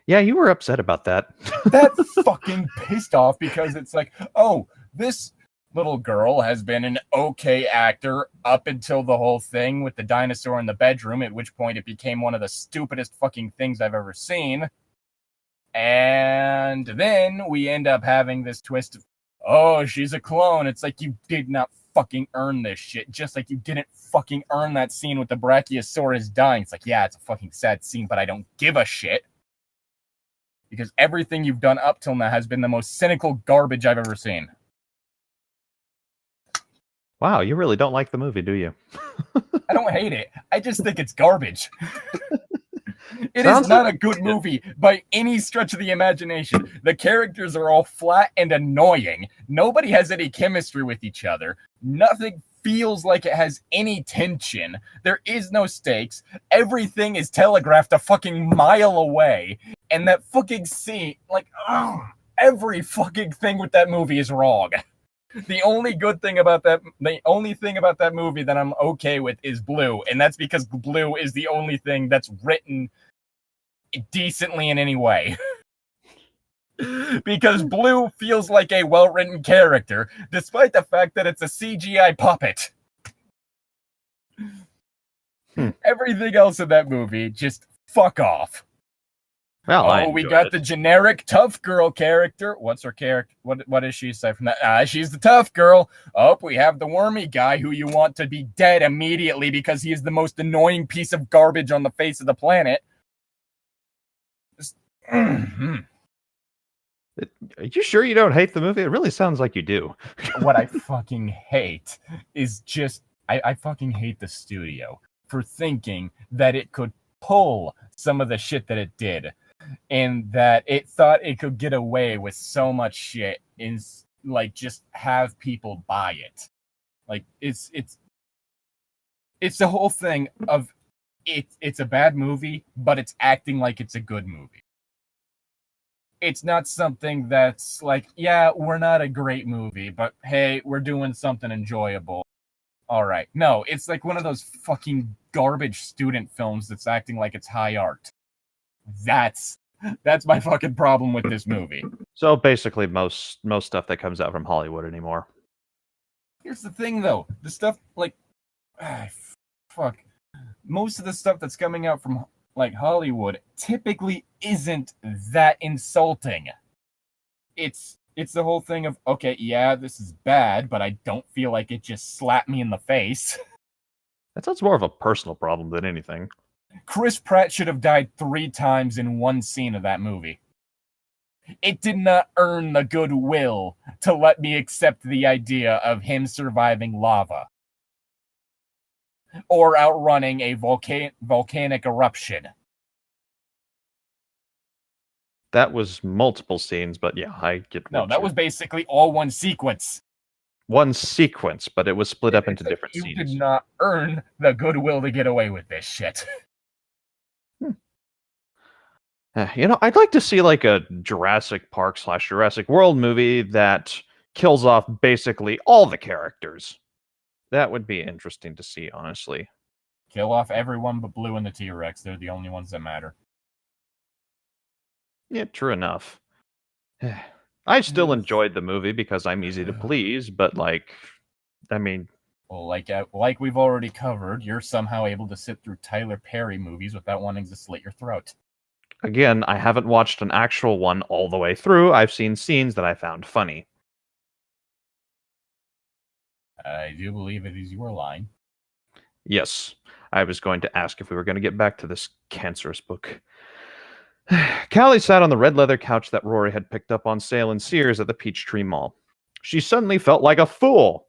Yeah, you were upset about that. That fucking pissed off because it's like, oh, this little girl has been an okay actor up until the whole thing with the dinosaur in the bedroom, at which point it became one of the stupidest fucking things I've ever seen. And And then we end up having this twist of, oh, she's a clone. It's like, you did not fucking earn this shit. Just like you didn't fucking earn that scene with the Brachiosaurus dying. It's like, yeah, it's a fucking sad scene, but I don't give a shit. Because everything you've done up till now has been the most cynical garbage I've ever seen. Wow, you really don't like the movie, do you? I don't hate it. I just think it's garbage. It is not a good movie by any stretch of the imagination. The characters are all flat and annoying. Nobody has any chemistry with each other. Nothing feels like it has any tension. There is no stakes. Everything is telegraphed a fucking mile away. And that fucking scene, like, every fucking thing with that movie is wrong. The only thing about that movie that I'm okay with is Blue, and that's because Blue is the only thing that's written decently in any way. Because Blue feels like a well-written character, despite the fact that it's a CGI puppet. Everything else in that movie, just fuck off. Well, we got the generic tough girl character. What's her character? What does she say from that? She's the tough girl. Oh, we have the wormy guy who you want to be dead immediately because he is the most annoying piece of garbage on the face of the planet. Are you sure you don't hate the movie? It really sounds like you do. What I fucking hate is just... I fucking hate the studio for thinking that it could pull some of the shit that it did. And that it thought it could get away with so much shit and like just have people buy it. Like it's the whole thing of it's a bad movie, but it's acting like it's a good movie. It's not something that's like, yeah, we're not a great movie, but hey, we're doing something enjoyable. All right. No, it's like one of those fucking garbage student films that's acting like it's high art. That's my fucking problem with this movie. So basically, most stuff that comes out from Hollywood anymore. Here's the thing, though. The stuff like, fuck, most of the stuff that's coming out from like Hollywood typically isn't that insulting. It's the whole thing of, okay, yeah, this is bad, but I don't feel like it just slapped me in the face. That sounds more of a personal problem than anything. Chris Pratt should have died 3 times in one scene of that movie. It did not earn the goodwill to let me accept the idea of him surviving lava. Or outrunning a volcanic eruption. That was multiple scenes, but yeah, I get. No, that was basically all one sequence. One sequence, but it was split up into different scenes. You did not earn the goodwill to get away with this shit. I'd like to see like a Jurassic Park / Jurassic World movie that kills off basically all the characters. That would be interesting to see, honestly. Kill off everyone but Blue and the T-Rex. They're the only ones that matter. Yeah, true enough. I still enjoyed the movie because I'm easy to please, but like, I mean... Well, like we've already covered, you're somehow able to sit through Tyler Perry movies without wanting to slit your throat. Again, I haven't watched an actual one all the way through. I've seen scenes that I found funny. I do believe it is your line. Yes. I was going to ask if we were going to get back to this cancerous book. Callie sat on the red leather couch that Rory had picked up on sale in Sears at the Peachtree Mall. She suddenly felt like a fool.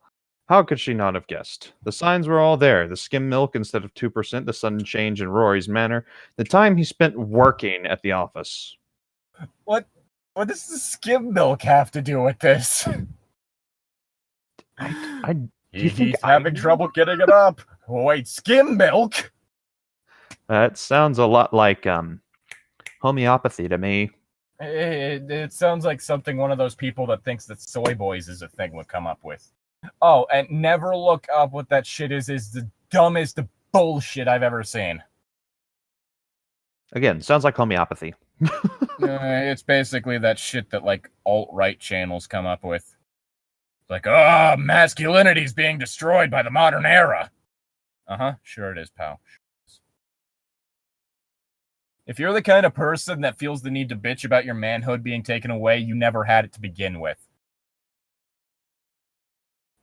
How could she not have guessed? The signs were all there. The skim milk instead of 2%, the sudden change in Rory's manner, the time he spent working at the office. What does the skim milk have to do with this? He's having trouble getting it up. Wait, skim milk? That sounds a lot like homeopathy to me. It sounds like something one of those people that thinks that soy boys is a thing would come up with. Oh, and never look up what that shit is the dumbest bullshit I've ever seen. Again, sounds like homeopathy. It's basically that shit that like alt-right channels come up with. Like, masculinity's being destroyed by the modern era. Sure it is, pal. If you're the kind of person that feels the need to bitch about your manhood being taken away, you never had it to begin with.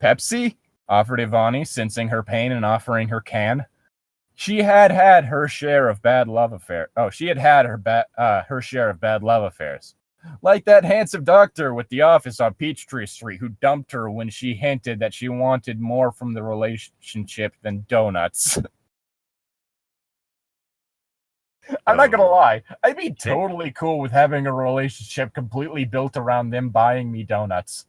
Pepsi? Offered Ivani, sensing her pain and offering her can. She had her share of bad love affairs. Oh, she had her share of bad love affairs. Like that handsome doctor with the office on Peachtree Street who dumped her when she hinted that she wanted more from the relationship than donuts. I'm not gonna lie. I'd be totally cool with having a relationship completely built around them buying me donuts.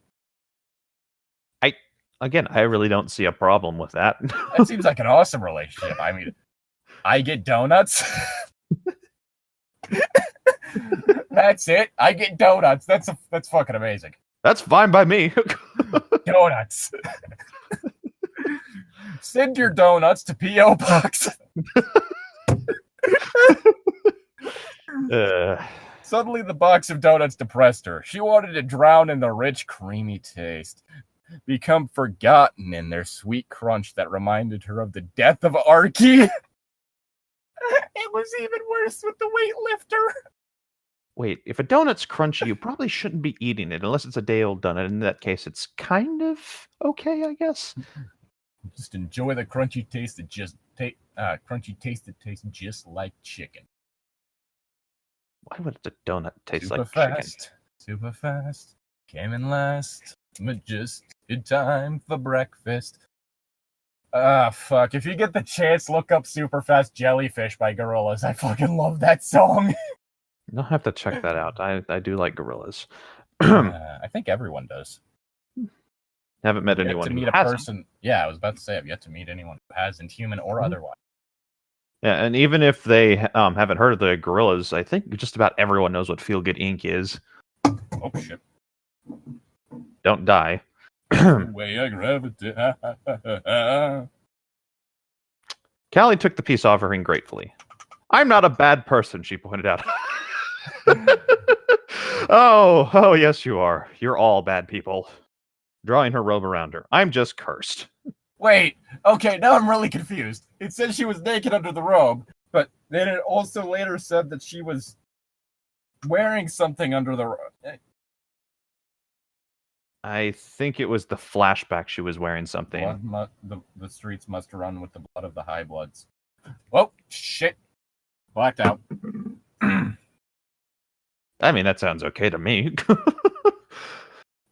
I really don't see a problem with that. That seems like an awesome relationship. I mean, I get donuts. That's it. I get donuts. That's fucking amazing. That's fine by me. Donuts. Send your donuts to P.O. Box. Suddenly, the box of donuts depressed her. She wanted to drown in the rich, creamy taste, become forgotten in their sweet crunch that reminded her of the death of Archie. It was even worse with the weightlifter. Wait, if a donut's crunchy, you probably shouldn't be eating it unless it's a day-old donut. In that case, it's kind of okay, I guess. Just enjoy the crunchy taste that tastes just like chicken. Why would a donut taste Super like fast, chicken? Super fast, came in last, but just in time for breakfast. Fuck. If you get the chance, look up Super Fast Jellyfish by Gorillaz. I fucking love that song. I'll have to check that out. I do like Gorillaz. I think everyone does. Haven't met anyone who hasn't. Yeah, I was about to say I've yet to meet anyone who hasn't, human or otherwise. Yeah, and even if they haven't heard of the Gorillaz, I think just about everyone knows what Feel Good Inc. is. Oh, shit. Don't die. Way I gravitate. Callie took the peace offering gratefully. I'm not a bad person, she pointed out. Oh, yes, you are. You're all bad people. Drawing her robe around her. I'm just cursed. Wait, okay, now I'm really confused. It said she was naked under the robe, but then it also later said that she was wearing something under the robe. I think it was the flashback she was wearing something. The streets must run with the blood of the high bloods. Whoa, shit. Blacked out. I mean, that sounds okay to me.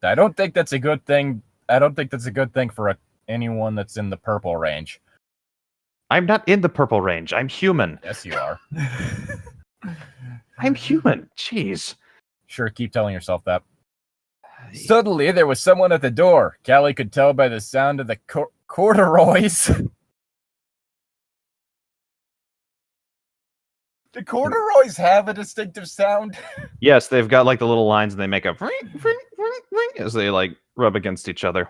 I don't think that's a good thing. I don't think that's a good thing for anyone that's in the purple range. I'm not in the purple range. I'm human. Yes, you are. I'm human. Jeez. Sure, keep telling yourself that. Suddenly, there was someone at the door. Callie could tell by the sound of the corduroys. Do corduroys have a distinctive sound? Yes, they've got like the little lines and they make a ring, ring, ring, ring as they like rub against each other.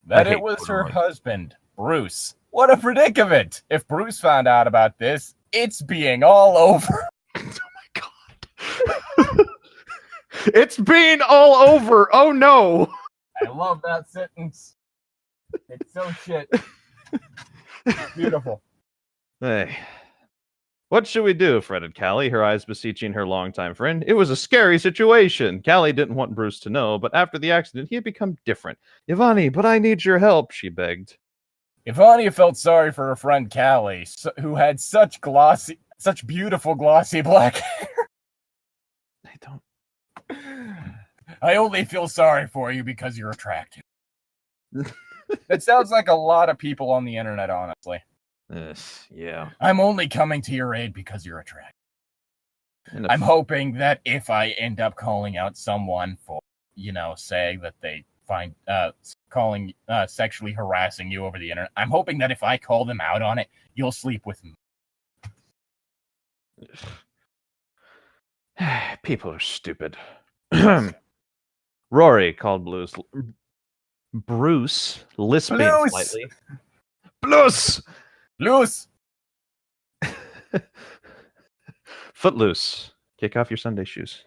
That it was her husband, Bruce. What a predicament! If Bruce found out about this, it's being all over. Oh my god. It's being all over. Oh no. I love that sentence. It's so shit. Beautiful. Hey. What should we do? Fretted Callie, her eyes beseeching her longtime friend. It was a scary situation. Callie didn't want Bruce to know, but after the accident, he had become different. Ivani, but I need your help, she begged. Ivani felt sorry for her friend Callie, who had such beautiful glossy black hair. I only feel sorry for you because you're attractive. It sounds like a lot of people on the internet, honestly. Yeah. I'm only coming to your aid because you're attractive. I'm hoping that if I end up calling out someone for, saying that they find sexually harassing you over the internet, I'm hoping that if I call them out on it, you'll sleep with me. People are stupid. Rory called Bruce, lisping slightly. Blues! Loose! Footloose. Kick off your Sunday shoes.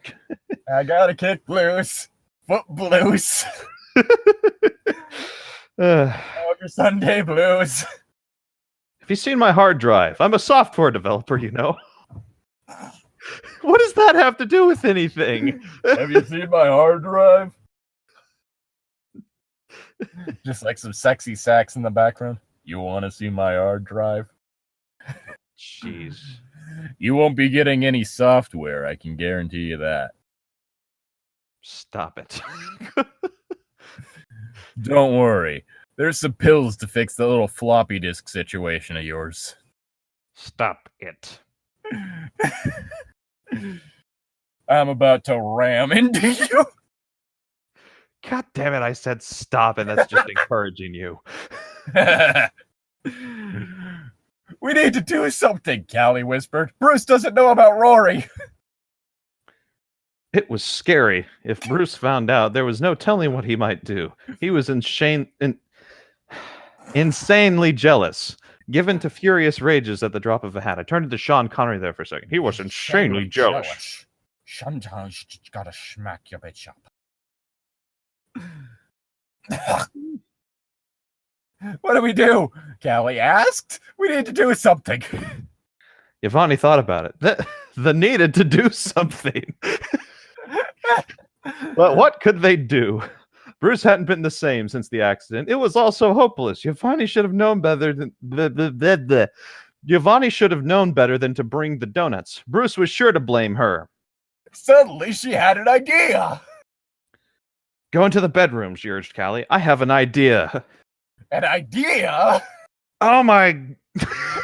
I gotta kick loose. Foot blues. Off your Sunday blues. Have you seen my hard drive? I'm a software developer, you know. What does that have to do with anything? Have you seen my hard drive? Just like some sexy sax in the background. You want to see my hard drive? Jeez. You won't be getting any software, I can guarantee you that. Stop it. Don't worry. There's some pills to fix the little floppy disk situation of yours. Stop it. I'm about to ram into you. God damn it, I said stop, and that's just encouraging you. We need to do something, Callie whispered. Bruce doesn't know about Rory. It was scary. If Bruce found out, there was no telling what he might do. He was insanely jealous, given to furious rages at the drop of a hat. I turned to Sean Connery there for a second. He was insanely jealous. Sometimes you just gotta smack your bitch up. What do we do? Callie asked. We need to do something. Yvonne thought about it. The needed to do something. But what could they do? Bruce hadn't been the same since the accident. It was all so hopeless. Giovanni should have known better than Giovanni should have known better than to bring the donuts. Bruce was sure to blame her. Suddenly she had an idea. Go into the bedroom, she urged Callie. I have an idea. An idea? Oh my...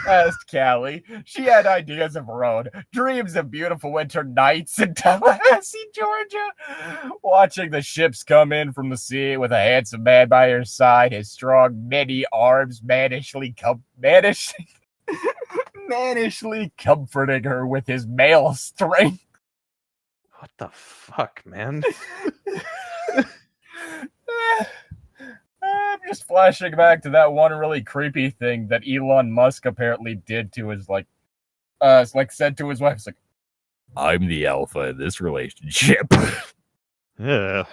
asked Callie. She had ideas of her own. Dreams of beautiful winter nights in Tallahassee, Georgia. Watching the ships come in from the sea with a handsome man by her side, his strong, many arms mannishly comforting her with his male strength. What the fuck, man? I'm just flashing back to that one really creepy thing that Elon Musk apparently did to his said to his wife. It's like, I'm the alpha in this relationship. Yeah.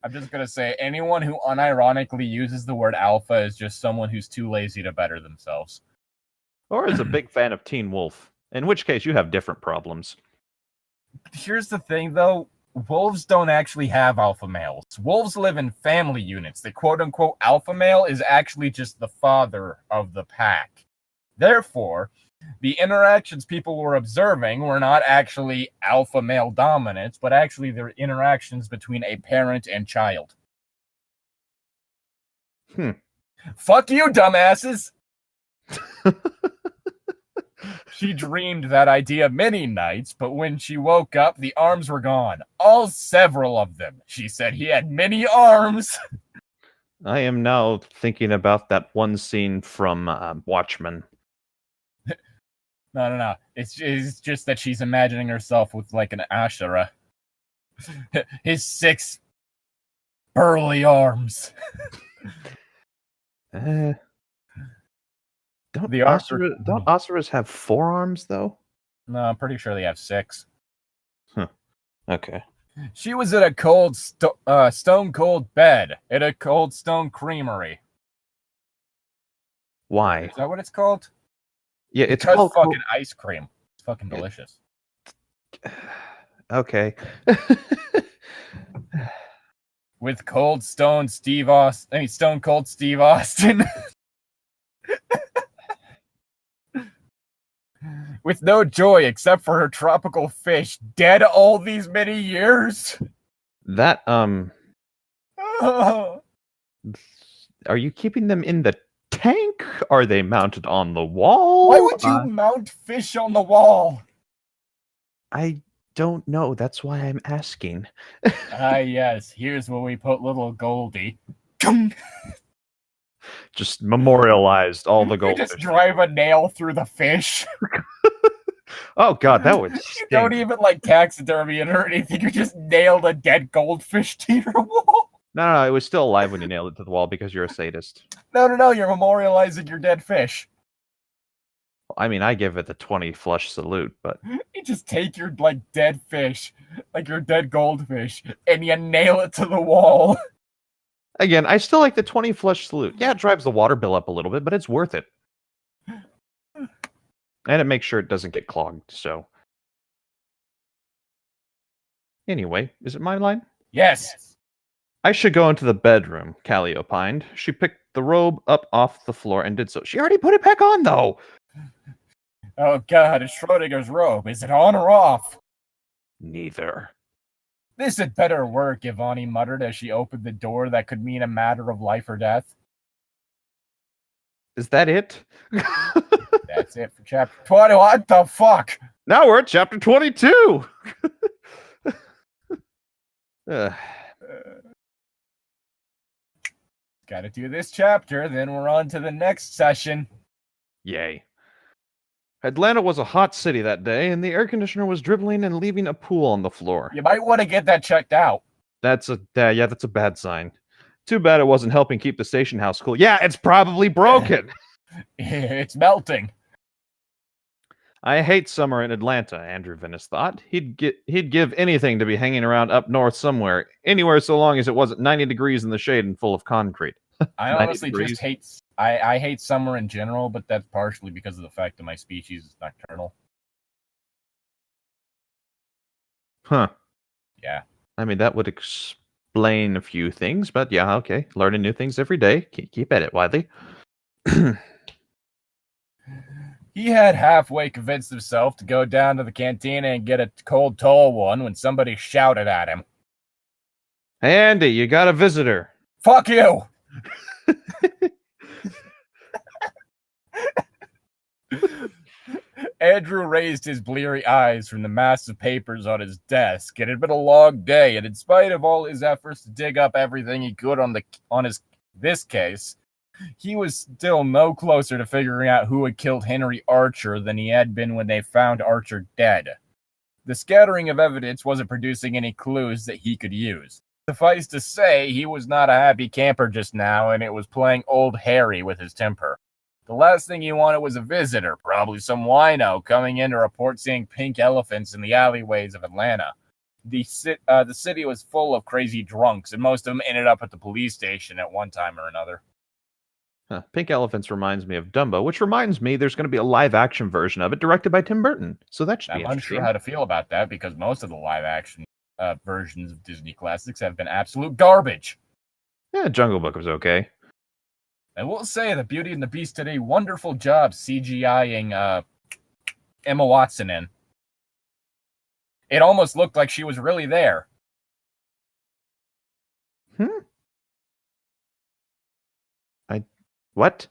I'm just gonna say anyone who unironically uses the word alpha is just someone who's too lazy to better themselves. Or is a big fan of Teen Wolf, in which case you have different problems. Here's the thing, though. Wolves don't actually have alpha males. Wolves live in family units. The quote-unquote alpha male is actually just the father of the pack. Therefore, the interactions people were observing were not actually alpha male dominance, but actually their interactions between a parent and child. Fuck you, dumbasses! She dreamed that idea many nights, but when she woke up, the arms were gone. Several of them. She said he had many arms. I am now thinking about that one scene from Watchmen. No. It's just that she's imagining herself with like an Ashera. His 6 burly arms. Don't Asuras have 4 arms, though? No, I'm pretty sure they have 6. Okay. She was in a cold, stone-cold bed at a cold stone creamery. Why? Is that what it's called? Yeah, it's because called fucking ice cream. It's fucking delicious. Okay. With Cold Stone Steve Austin. Stone Cold Steve Austin. With no joy except for her tropical fish, dead all these many years. That, Are you keeping them in the tank? Are they mounted on the wall? Why would you mount fish on the wall? I don't know. That's why I'm asking. Yes. Here's where we put little Goldie. Just memorialized all the goldfish. You just drive a nail through the fish. Oh god, that would You stink. don't even like taxidermy it or anything. You just nailed a dead goldfish to your wall. No, it was still alive when you nailed it to the wall because you're a sadist. No. You're memorializing your dead fish. I mean, I give it the 20 flush salute, but You just take your like dead fish, like your dead goldfish, and you nail it to the wall. again, I still like the 20 flush salute. Yeah, it drives the water bill up a little bit, but it's worth it. And it makes sure it doesn't get clogged, so Anyway, is it my line? Yes. I should go into the bedroom, Callie opined. She picked the robe up off the floor and did so. She already put it back on, though. Oh god, it's Schrodinger's robe. Is it on or off? Neither. This had better work, Ivani muttered as she opened the door that could mean a matter of life or death. Is that it? That's it for chapter 20. What the fuck? Now we're at chapter 22. Gotta do this chapter, then we're on to the next session. Yay. Atlanta was a hot city that day, and the air conditioner was dribbling and leaving a pool on the floor. You might want to get that checked out. That's a bad sign. Too bad it wasn't helping keep the station house cool. Yeah, it's probably broken. It's melting. I hate summer in Atlanta, Andrew Venice thought. He'd give anything to be hanging around up north somewhere, anywhere so long as it wasn't 90 degrees in the shade and full of concrete. I honestly just hate I hate summer in general, but that's partially because of the fact that my species is nocturnal. Huh. Yeah. I mean, that would explain a few things, but yeah, okay. Learning new things every day. Keep at it, Wiley. He had halfway convinced himself to go down to the cantina and get a cold tall one when somebody shouted at him. Hey, Andy, you got a visitor. Fuck you! Andrew raised his bleary eyes from the mass of papers on his desk. It had been a long day, and in spite of all his efforts to dig up everything he could on this case, he was still no closer to figuring out who had killed Henry Archer than he had been when they found Archer dead. The scattering of evidence wasn't producing any clues that he could use. Suffice to say, he was not a happy camper just now, and it was playing Old Harry with his temper. The last thing he wanted was a visitor, probably some wino, coming in to report seeing pink elephants in the alleyways of Atlanta. The city was full of crazy drunks, and most of them ended up at the police station at one time or another. Pink Elephants reminds me of Dumbo, which reminds me there's going to be a live-action version of it directed by Tim Burton. So that should be interesting. I'm unsure how to feel about that, because most of the live-action versions of Disney classics have been absolute garbage. Yeah, Jungle Book was okay. I will say that Beauty and the Beast did a wonderful job CGI-ing Emma Watson in. It almost looked like she was really there. What?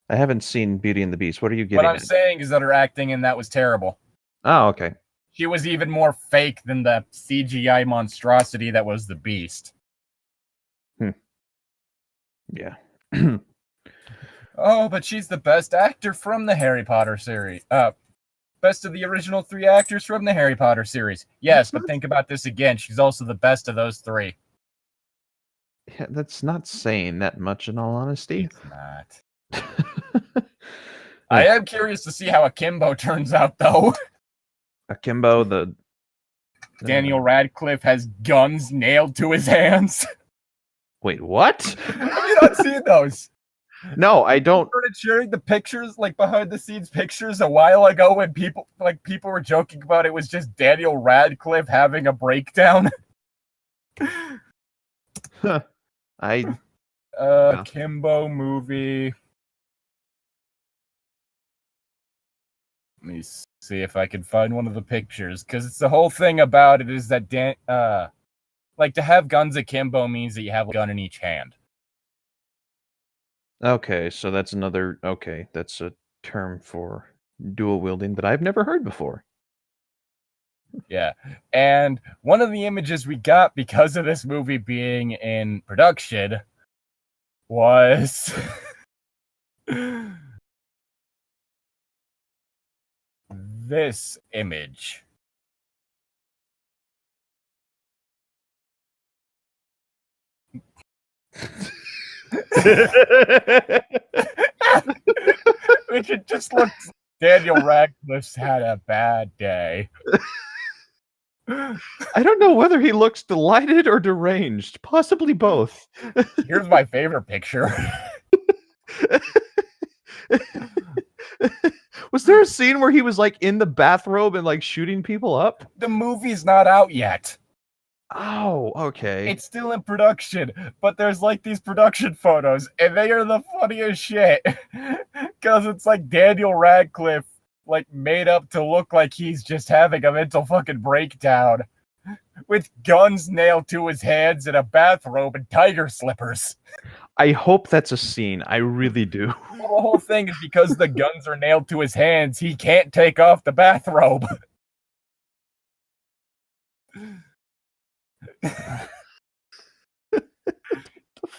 I haven't seen Beauty and the Beast. What are you getting at? What I'm saying is that her acting in that was terrible. Oh, okay. She was even more fake than the CGI monstrosity that was the Beast. Yeah. Oh, but she's the best actor from the Harry Potter series. Best of the original 3 actors from the Harry Potter series. Yes, but think about this again. She's also the best of those 3. Yeah, that's not saying that much, in all honesty. It's not. I am curious to see how Akimbo turns out, though. Akimbo, the... Daniel Radcliffe has guns nailed to his hands. Wait, what? Have you not seen those? No, I don't. I started sharing the pictures, like behind-the-scenes pictures, a while ago when people were joking about it was just Daniel Radcliffe having a breakdown. Kimbo movie. Let me see if I can find one of the pictures, because it's the whole thing about it is that to have guns akimbo means that you have a gun in each hand. Okay, so that's that's a term for dual wielding that I've never heard before. Yeah, and one of the images we got because of this movie being in production was this image. Which it just looks Daniel Radcliffe's had a bad day. I don't know whether he looks delighted or deranged. Possibly both. Here's my favorite picture. Was there a scene where he was like in the bathrobe and like shooting people up? The movie's not out yet. Oh, okay. It's still in production, but there's like these production photos, and they are the funniest shit. Because it's like Daniel Radcliffe, like made up to look like he's just having a mental fucking breakdown, with guns nailed to his hands and a bathrobe and tiger slippers. I hope that's a scene. I really do. Well, the whole thing is because the guns are nailed to his hands, he can't take off the bathrobe.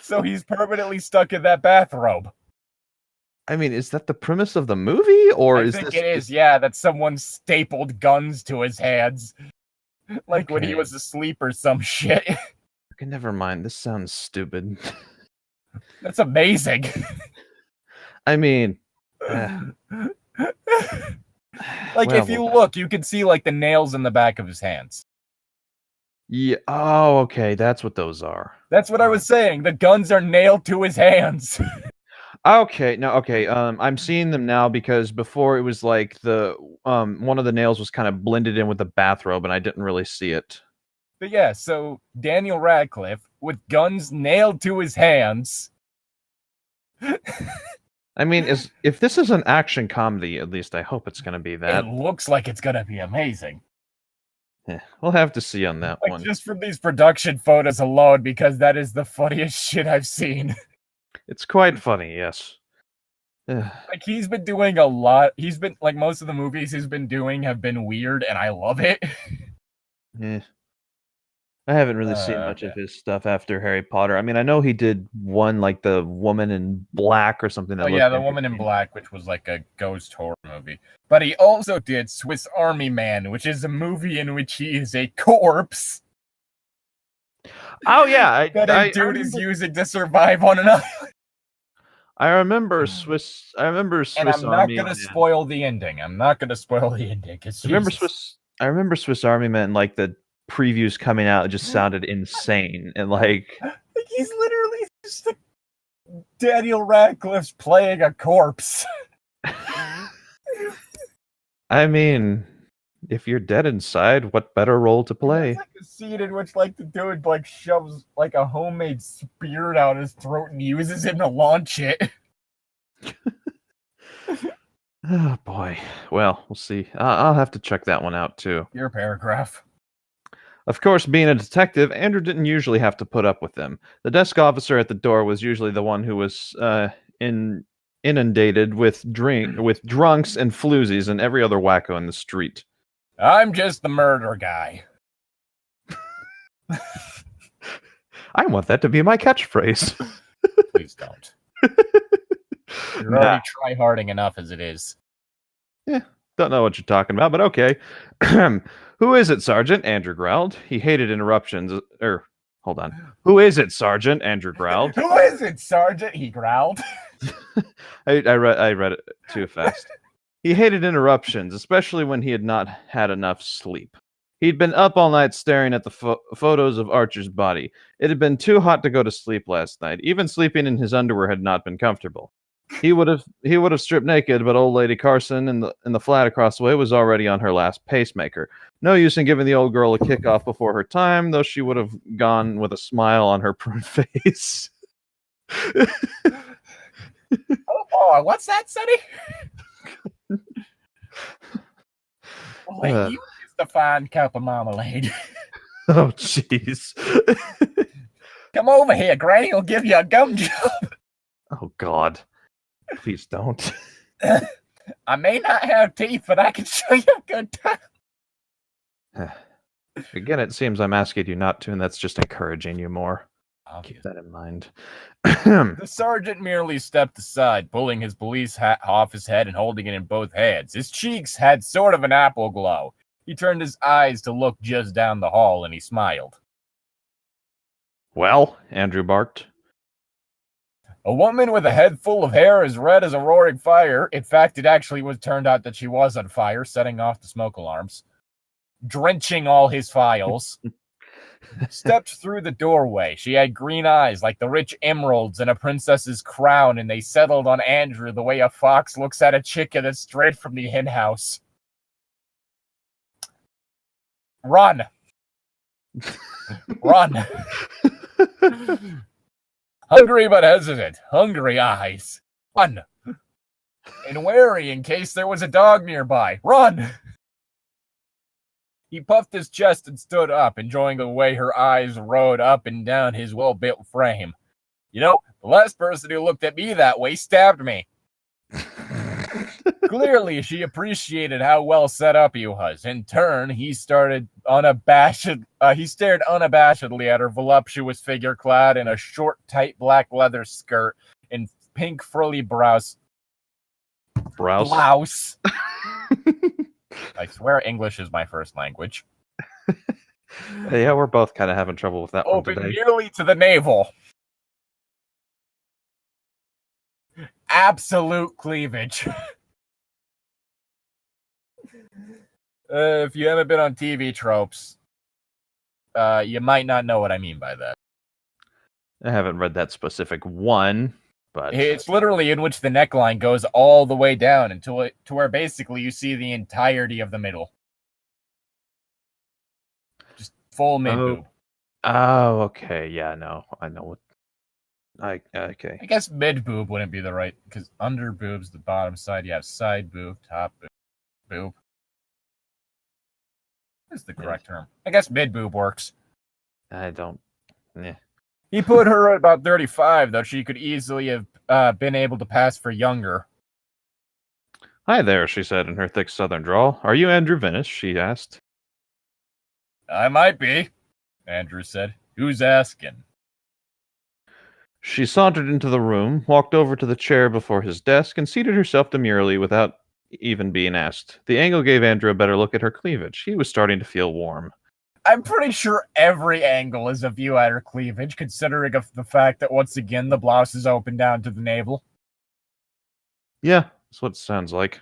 So he's permanently stuck in that bathrobe. I mean, is that the premise of the movie, or I is think this? it is, yeah, that someone stapled guns to his hands. Like when he Okay. was asleep or some shit. Okay, never mind. This sounds stupid. That's amazing. I mean, Like, well, if you look, you can see, like, the nails in the back of his hands. yeah. Oh, okay. That's what those are. That's what I was saying. The guns are nailed to his hands. Okay, no, okay. I'm seeing them now because before it was like the one of the nails was kind of blended in with the bathrobe, and I didn't really see it. But yeah, so Daniel Radcliffe, with guns nailed to his hands. I mean, if this is an action comedy, at least I hope it's going to be that. It looks like it's gonna be amazing. We'll have to see on that Like, one. just from these production photos alone, because that is the funniest shit I've seen. It's quite funny, yes. Like, he's been doing a lot. He's been, like, most of the movies he's been doing have been weird, and I love it. Yeah. I haven't really seen much of his stuff after Harry Potter. I mean, I know he did one like the Woman in Black or something. Oh yeah, The Woman in Black, which was like a ghost horror movie. But he also did Swiss Army Man, which is a movie in which he is a corpse. Oh yeah, that a dude is using to survive on an island. I remember Swiss. And I'm not Army. gonna spoil the ending. I'm not gonna spoil the ending. I remember Swiss Army Man. Like the previews coming out, it just sounded insane, and like he's literally just Daniel Radcliffe's playing a corpse. I mean, if you're dead inside, what better role to play? It's like a scene in which, like, the dude, like, shoves, like, a homemade spear down his throat and uses him to launch it. Oh, boy. Well, we'll see. I'll have to check that one out, too. Your paragraph. Of course, being a detective, Andrew didn't usually have to put up with them. The desk officer at the door was usually the one who was inundated with drunks and floozies and every other wacko in the street. I'm just the murder guy. I want that to be my catchphrase. Please don't. You're already try-harding enough as it is. Yeah, don't know what you're talking about, but okay. Who is it, Sergeant? Andrew growled. He hated interruptions. Hold on. Who is it, Sergeant? Andrew growled. Who is it, Sergeant? He growled. I read it too fast. He hated interruptions, especially when he had not had enough sleep. He'd been up all night staring at the photos of Archer's body. It had been too hot to go to sleep last night. Even sleeping in his underwear had not been comfortable. He would have stripped naked, but old lady Carson in the flat across the way was already on her last pacemaker. No use in giving the old girl a kick off before her time, though she would have gone with a smile on her prune face. Oh, what's that, Sonny? You used a fine cup of marmalade. Oh, jeez. Come over here, Granny will give you a gum job. Oh, God. Please don't. I may not have teeth, but I can show you a good time. Again, it seems I'm asking you not to, and that's just encouraging you more. I'll keep that in mind. The sergeant merely stepped aside, pulling his police hat off his head and holding it in both hands. His cheeks had sort of an apple glow. He turned his eyes to look just down the hall, and he smiled. Well, Andrew barked. A woman with a head full of hair as red as a roaring fire. In fact, it actually turned out that she was on fire, setting off the smoke alarms, drenching all his files. Stepped through the doorway. She had green eyes like the rich emeralds in a princess's crown, and they settled on Andrew the way a fox looks at a chicken that's straight from the henhouse. Run! Run! Hungry but hesitant. Hungry eyes. Run! And wary in case there was a dog nearby. Run! He puffed his chest and stood up, enjoying the way her eyes rode up and down his well-built frame. You know, the last person who looked at me that way stabbed me. Clearly, she appreciated how well set up he was. In turn, he stared unabashedly at her voluptuous figure clad in a short, tight black leather skirt and pink frilly blouse. I swear English is my first language. Yeah, we're both kind of having trouble with that one today. Open nearly to the navel. Absolute cleavage. If you haven't been on TV tropes, you might not know what I mean by that. I haven't read that specific one, but it's literally in which the neckline goes all the way down to where basically you see the entirety of the middle. Just full mid-boob. Oh, okay. Yeah, no. I know what... okay. I guess mid-boob wouldn't be the right... Because under boob's the bottom side. You have side boob, top boob. That's the correct term. I guess mid-boob works. I don't... Yeah. He put her at about 35, though she could easily have been able to pass for younger. Hi there, she said in her thick southern drawl. Are you Andrew Venice? She asked. I might be, Andrew said. Who's asking? She sauntered into the room, walked over to the chair before his desk, and seated herself demurely without even being asked. The angle gave Andrew a better look at her cleavage. He was starting to feel warm. I'm pretty sure every angle is a view at her cleavage, considering of the fact that, once again, the blouse is open down to the navel. Yeah, that's what it sounds like.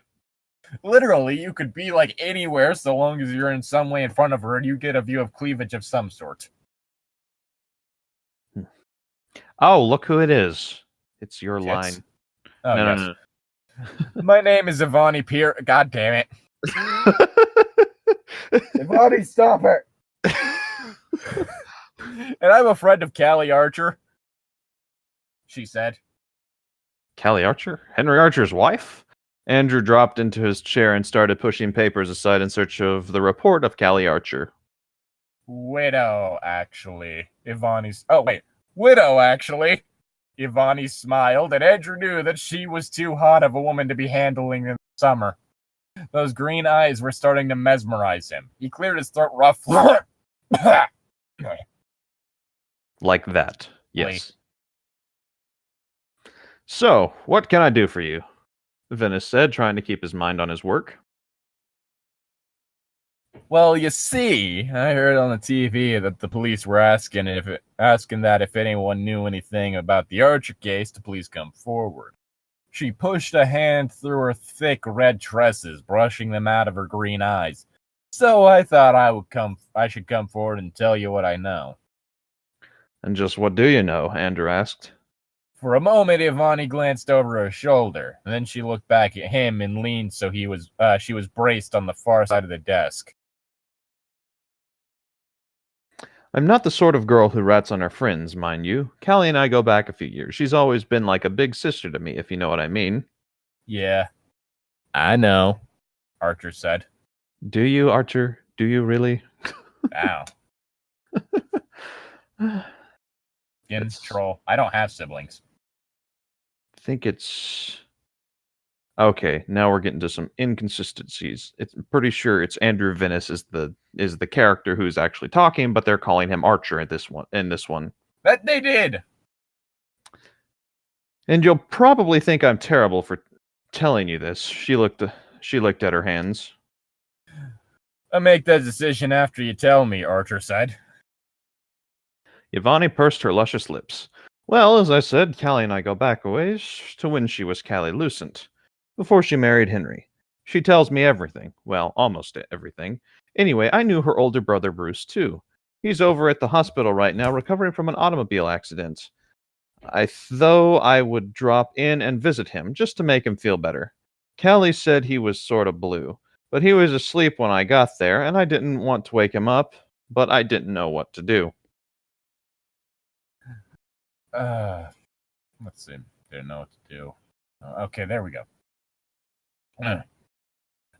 Literally, you could be, like, anywhere so long as you're in some way in front of her and you get a view of cleavage of some sort. Oh, look who it is. It's your line. Oh, no, yes. No. My name is Ivani Pierre. God damn it. Ivani, stop it. And I'm a friend of Callie Archer, she said. Callie Archer? Henry Archer's wife? Andrew dropped into his chair and started pushing papers aside in search of the report of Callie Archer. Widow, actually. Widow, actually. Ivani smiled, and Andrew knew that she was too hot of a woman to be handling in the summer. Those green eyes were starting to mesmerize him. He cleared his throat roughly. Like that, yes. So, what can I do for you? Venice said, trying to keep his mind on his work. Well, you see, I heard on the TV that the police were asking that if anyone knew anything about the Archer case to please come forward. She pushed a hand through her thick red tresses, brushing them out of her green eyes. So I thought I should come forward and tell you what I know. And just what do you know? Andrew asked. For a moment, Ivani glanced over her shoulder. And then she looked back at him and leaned so she was braced on the far side of the desk. I'm not the sort of girl who rats on her friends, mind you. Callie and I go back a few years. She's always been like a big sister to me, if you know what I mean. Yeah, I know, Archer said. Do you, Archer? Do you really? Ow. Troll. I don't have siblings. I think it's... Okay, now we're getting to some inconsistencies. I'm pretty sure it's Andrew Venice is the character who's actually talking, but they're calling him Archer in this one. That they did. And you'll probably think I'm terrible for telling you this. She looked at her hands. I'll make that decision after you tell me, Archer said. Ivani pursed her luscious lips. Well, as I said, Callie and I go back a ways to when she was Callie Lucent, before she married Henry. She tells me everything. Well, almost everything. Anyway, I knew her older brother Bruce, too. He's over at the hospital right now, recovering from an automobile accident. Though I would drop in and visit him, just to make him feel better. Callie said he was sort of blue, but he was asleep when I got there, and I didn't want to wake him up. but I didn't know what to do. Let's see. Didn't know what to do. Okay, there we go.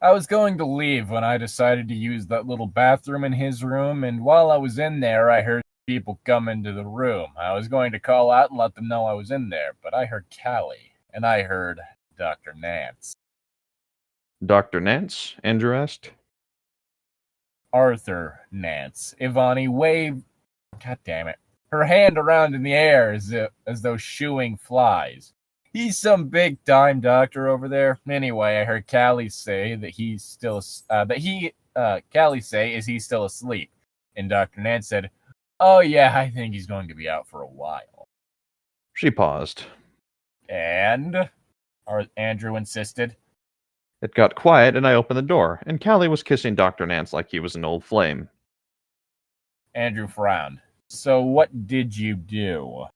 I was going to leave when I decided to use that little bathroom in his room, and while I was in there, I heard people come into the room. I was going to call out and let them know I was in there, but I heard Callie, and I heard Dr. Nance. Dr. Nance? Andrew asked. Arthur Nance. Ivani waved, god damn it, her hand around in the air as though shooing flies. He's some big time doctor over there. Anyway, I heard Callie say that he's still Callie say is he still asleep, and Dr. Nance said, "Oh yeah, I think he's going to be out for a while." She paused. And Andrew insisted. It got quiet, and I opened the door, and Callie was kissing Dr. Nance like he was an old flame. Andrew frowned. So what did you do?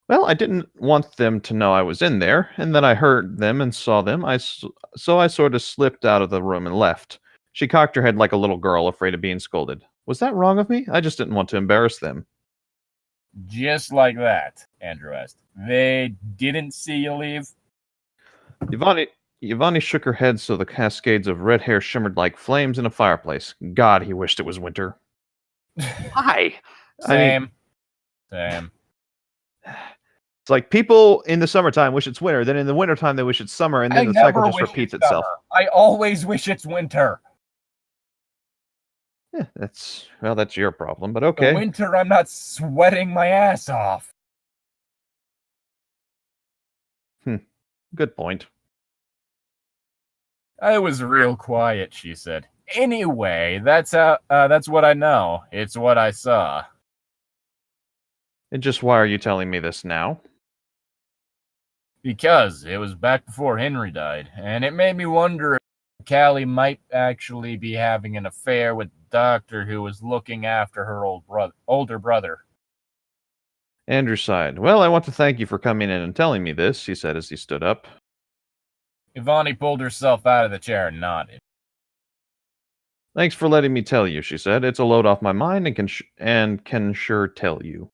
Well, I didn't want them to know I was in there, and then I heard them and saw them, so I sort of slipped out of the room and left. She cocked her head like a little girl afraid of being scolded. Was that wrong of me? I just didn't want to embarrass them. Just like that, Andrew asked. They didn't see you leave? Yvonne shook her head so the cascades of red hair shimmered like flames in a fireplace. God, he wished it was winter. Hi. Same. It's like people in the summertime wish it's winter, then in the wintertime they wish it's summer, and then the cycle just repeats itself. I always wish it's winter. Yeah, that's your problem, but okay. In winter, I'm not sweating my ass off. Good point. I was real quiet, she said. Anyway, that's what I know. It's what I saw. And just why are you telling me this now? Because it was back before Henry died, and it made me wonder if Callie might actually be having an affair with the doctor who was looking after her older brother. Andrew sighed. Well, I want to thank you for coming in and telling me this, he said as he stood up. Ivani pulled herself out of the chair and nodded. Thanks for letting me tell you, she said. It's a load off my mind and can sure tell you.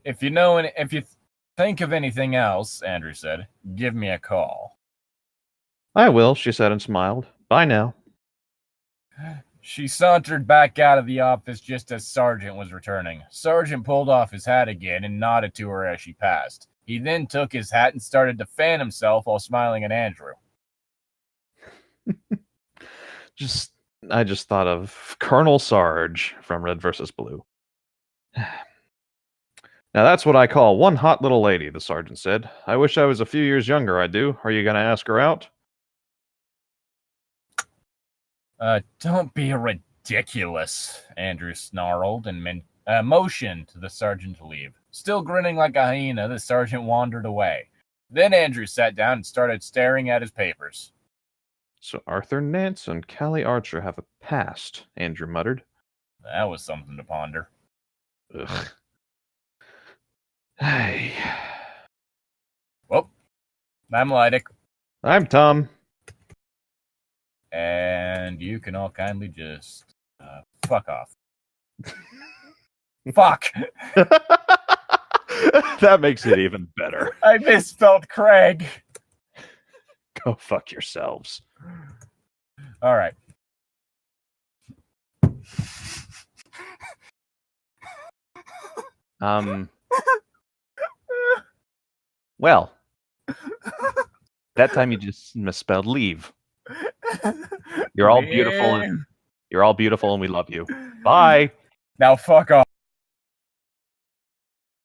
If you think of anything else, Andrew said, give me a call. I will, she said and smiled. Bye now. She sauntered back out of the office just as Sargent was returning. Sargent pulled off his hat again and nodded to her as she passed. He then took his hat and started to fan himself while smiling at Andrew. I just thought of Colonel Sarge from Red vs. Blue. Now that's what I call one hot little lady, the sergeant said. I wish I was a few years younger, I do. Are you going to ask her out? Don't be ridiculous, Andrew snarled and motioned to the sergeant to leave. Still grinning like a hyena, the sergeant wandered away. Then Andrew sat down and started staring at his papers. So Arthur Nance and Callie Archer have a past, Andrew muttered. That was something to ponder. Ugh. Hey. Well, I'm Llytic. I'm Tom. And you can all kindly just fuck off. Fuck! That makes it even better. I misspelled Craig. Go fuck yourselves. All right. Well, that time you just misspelled leave. You're all beautiful. You're all beautiful, and we love you. Bye. Now fuck off.